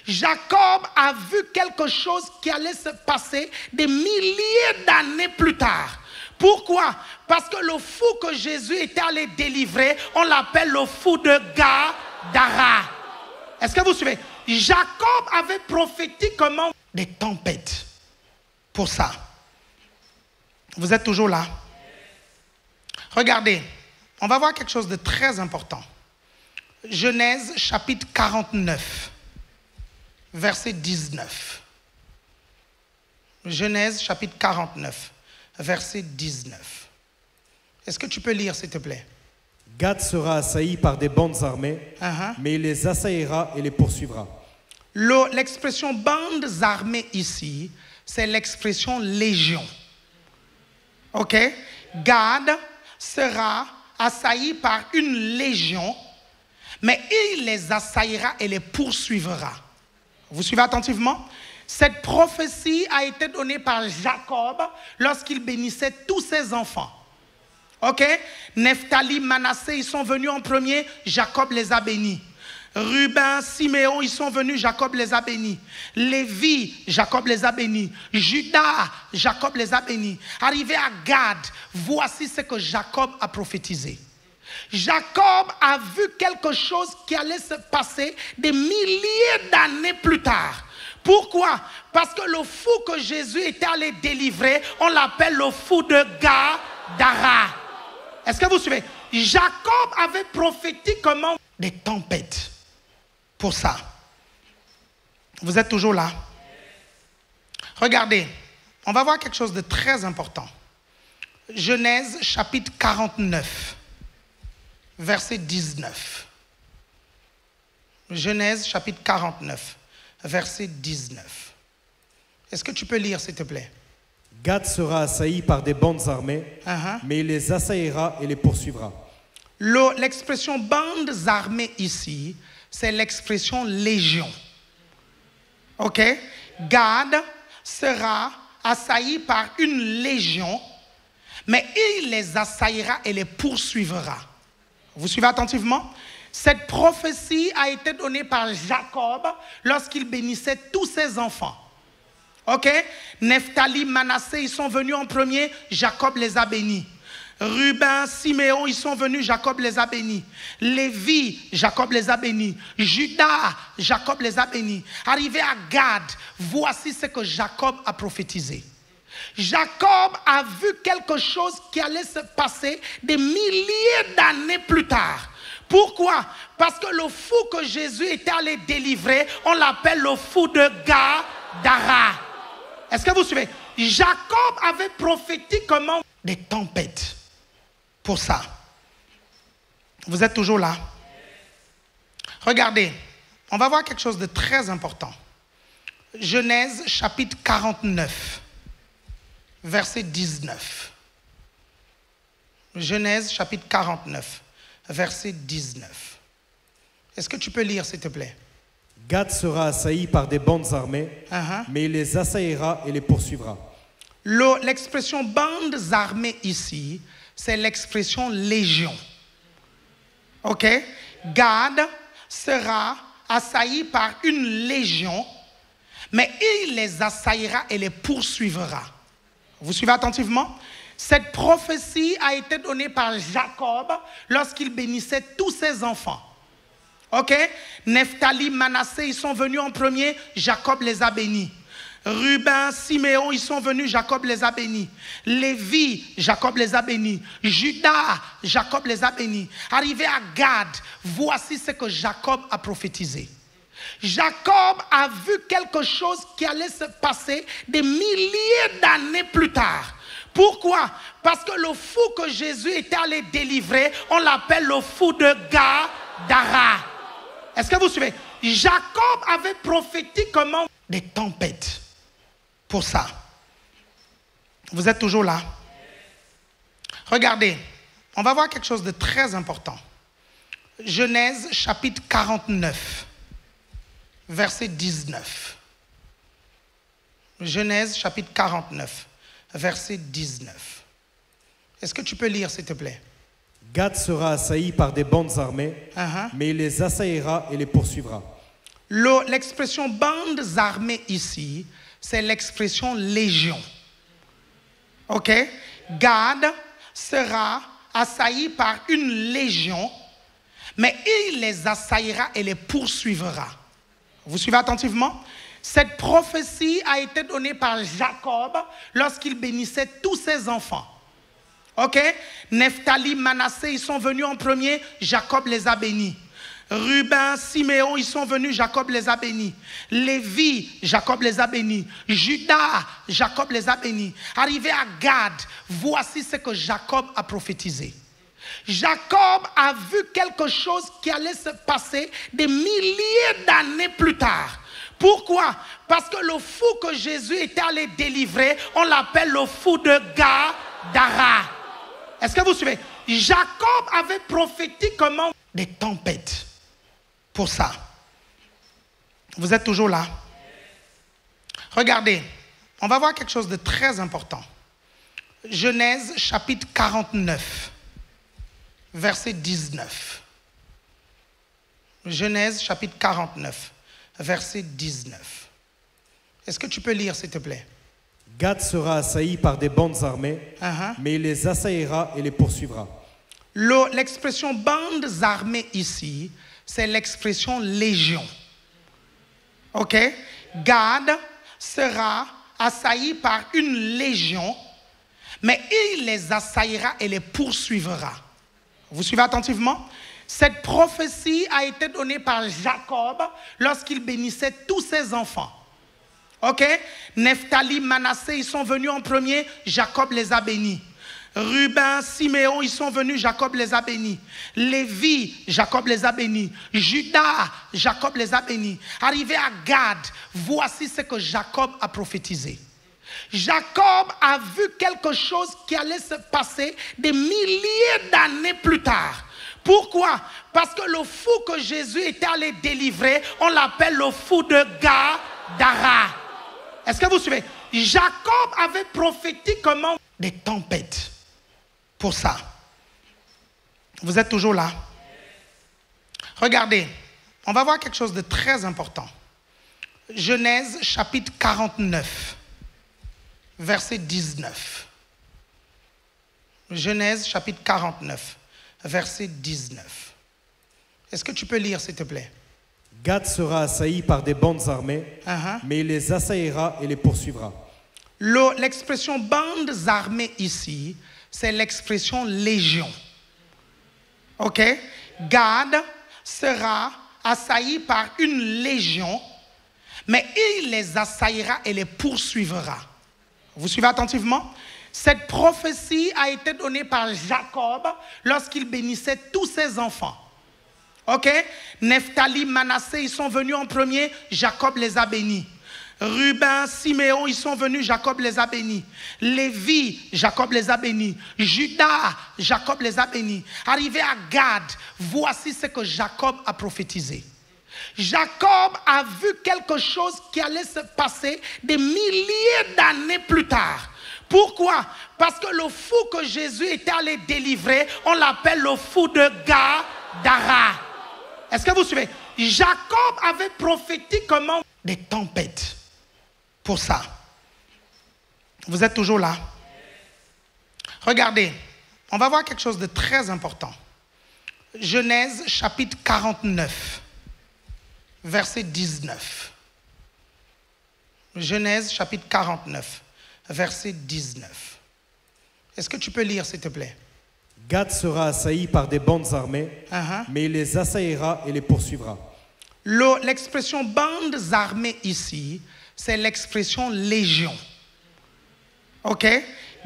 Jacob a vu quelque chose qui allait se passer des milliers d'années plus tard. Pourquoi? Parce que le fou que Jésus était allé délivrer, on l'appelle le fou de Gadara. Est-ce que vous suivez? Jacob avait prophétisé comment? Des tempêtes. Pour ça. Vous êtes toujours là? Regardez, on va voir quelque chose de très important. Genèse chapitre 49, verset 19. Genèse chapitre 49, verset 19. Est-ce que tu peux lire, s'il te plaît? Gad sera assailli par des bandes armées, mais il les assaillira et les poursuivra. L'expression bandes armées ici, c'est l'expression légion. Ok? Gad sera assailli par une légion, mais il les assaillira et les poursuivra. Vous suivez attentivement? Cette prophétie a été donnée par Jacob lorsqu'il bénissait tous ses enfants. Ok? Nephtali, Manassé, ils sont venus en premier, Jacob les a bénis. Ruben, Siméon, ils sont venus, Jacob les a bénis. Lévi, Jacob les a bénis. Judas, Jacob les a bénis. Arrivé à Gad, voici ce que Jacob a prophétisé. Jacob a vu quelque chose qui allait se passer des milliers d'années plus tard. Pourquoi? Parce que le fou que Jésus était allé délivrer, on l'appelle le fou de Gadara. Est-ce que vous suivez? Jacob avait prophétisé comment? Des tempêtes. Pour ça. Vous êtes toujours là? Regardez, on va voir quelque chose de très important. Genèse chapitre 49, verset 19. Genèse chapitre 49, verset 19. Est-ce que tu peux lire, s'il te plaît? Gad sera assailli par des bandes armées, mais il les assaillira et les poursuivra. L'expression bandes armées ici, c'est l'expression légion. Ok? Gad sera assailli par une légion, mais il les assaillira et les poursuivra. Vous suivez attentivement? Cette prophétie a été donnée par Jacob lorsqu'il bénissait tous ses enfants. Ok? Nephtali, Manassé, ils sont venus en premier, Jacob les a bénis. Ruben, Siméon, ils sont venus, Jacob les a bénis. Lévi, Jacob les a bénis. Judas, Jacob les a bénis. Arrivé à Gad, voici ce que Jacob a prophétisé. Jacob a vu quelque chose qui allait se passer des milliers d'années plus tard. Pourquoi? Parce que le fou que Jésus était allé délivrer, on l'appelle le fou de Gadara. Est-ce que vous suivez? Jacob avait prophétisé comment? Des tempêtes. Pour ça. Vous êtes toujours là? Regardez, on va voir quelque chose de très important. Genèse chapitre 49, verset 19. Genèse chapitre 49, verset 19. Est-ce que tu peux lire, s'il te plaît? Gad sera assailli par des bandes armées, mais il les assaillira et les poursuivra. L'expression bandes armées ici, c'est l'expression légion. Ok? Gad sera assailli par une légion, mais il les assaillira et les poursuivra. Vous suivez attentivement? Cette prophétie a été donnée par Jacob lorsqu'il bénissait tous ses enfants. Ok? Nephtali, Manassé, ils sont venus en premier, Jacob les a bénis. Ruben, Siméon, ils sont venus, Jacob les a bénis. Lévi, Jacob les a bénis. Judas, Jacob les a bénis. Arrivé à Gad, voici ce que Jacob a prophétisé. Jacob a vu quelque chose qui allait se passer des milliers d'années plus tard. Pourquoi? Parce que le fou que Jésus était allé délivrer, on l'appelle le fou de Gadara. Est-ce que vous suivez? Jacob avait prophétisé comment? Des tempêtes. Pour ça. Vous êtes toujours là? Regardez, on va voir quelque chose de très important. Genèse chapitre 49, verset 19. Genèse chapitre 49, verset 19. Est-ce que tu peux lire, s'il te plaît? Gad sera assailli par des bandes armées, mais il les assaillira et les poursuivra. L'expression bandes armées ici, c'est l'expression légion. Ok? Gad sera assailli par une légion, mais il les assaillira et les poursuivra. Vous suivez attentivement? Cette prophétie a été donnée par Jacob lorsqu'il bénissait tous ses enfants. Ok? Nephtali, Manassé, ils sont venus en premier, Jacob les a bénis. Ruben, Siméon, ils sont venus, Jacob les a bénis. Lévi, Jacob les a bénis. Judas, Jacob les a bénis. Arrivé à Gad, voici ce que Jacob a prophétisé. Jacob a vu quelque chose qui allait se passer des milliers d'années plus tard. Pourquoi? Parce que le fou que Jésus était allé délivrer, on l'appelle le fou de Gadara. Est-ce que vous suivez? Jacob avait prophétisé comment? Des tempêtes. Pour ça. Vous êtes toujours là? Regardez, on va voir quelque chose de très important. Genèse chapitre 49, verset 19. Genèse chapitre 49, verset 19. Est-ce que tu peux lire, s'il te plaît? Gad sera assailli par des bandes armées, mais il les assaillira et les poursuivra. L'expression bandes armées ici, c'est l'expression légion. Ok? Gad sera assailli par une légion, mais il les assaillira et les poursuivra. Vous suivez attentivement? Cette prophétie a été donnée par Jacob lorsqu'il bénissait tous ses enfants. Ok? Nephtali, Manassé, ils sont venus en premier, Jacob les a bénis. Ruben, Siméon, ils sont venus, Jacob les a bénis. Lévi, Jacob les a bénis. Judas, Jacob les a bénis. Arrivé à Gad, voici ce que Jacob a prophétisé. Jacob a vu quelque chose qui allait se passer des milliers d'années plus tard. Pourquoi? Parce que le fou que Jésus était allé délivrer, on l'appelle le fou de Gadara. Est-ce que vous suivez? Jacob avait prophétisé comment? Des tempêtes. Pour ça. Vous êtes toujours là? Regardez, on va voir quelque chose de très important. Genèse chapitre 49, verset 19. Genèse chapitre 49, verset 19. Est-ce que tu peux lire, s'il te plaît? Gad sera assailli par des bandes armées, mais il les assaillira et les poursuivra. L'expression bandes armées ici, c'est l'expression légion. Ok? Gad sera assailli par une légion, mais il les assaillira et les poursuivra. Vous suivez attentivement? Cette prophétie a été donnée par Jacob lorsqu'il bénissait tous ses enfants. Ok? Nephtali, Manassé, ils sont venus en premier, Jacob les a bénis. Ruben, Siméon, ils sont venus, Jacob les a bénis. Lévi, Jacob les a bénis. Judas, Jacob les a bénis. Arrivé à Gad, voici ce que Jacob a prophétisé. Jacob a vu quelque chose qui allait se passer des milliers d'années plus tard. Pourquoi? Parce que le fou que Jésus était allé délivrer, on l'appelle le fou de Gadara. Est-ce que vous suivez? Jacob avait prophétisé comment? Des tempêtes. Pour ça. Vous êtes toujours là? Regardez, on va voir quelque chose de très important. Genèse chapitre 49, verset 19. Genèse chapitre 49, verset 19. Est-ce que tu peux lire, s'il te plaît? Gad sera assailli par des bandes armées, mais il les assaillira et les poursuivra. L'expression bandes armées ici, c'est l'expression légion. Ok?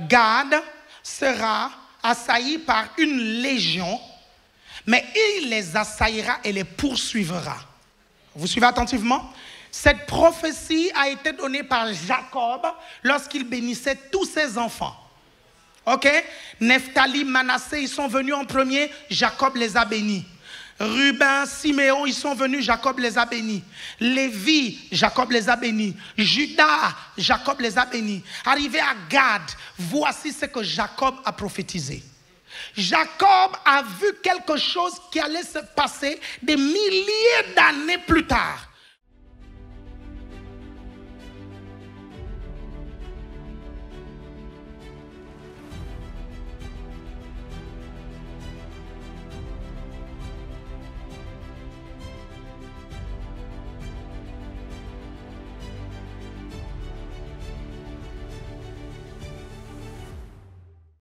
Gad sera assailli par une légion, mais il les assaillira et les poursuivra. Vous suivez attentivement? Cette prophétie a été donnée par Jacob lorsqu'il bénissait tous ses enfants. Ok? Nephtali, Manassé, ils sont venus en premier, Jacob les a bénis. Ruben, Siméon, ils sont venus, Jacob les a bénis. Lévi, Jacob les a bénis. Judas, Jacob les a bénis. Arrivé à Gad, voici ce que Jacob a prophétisé. Jacob a vu quelque chose qui allait se passer des milliers d'années plus tard.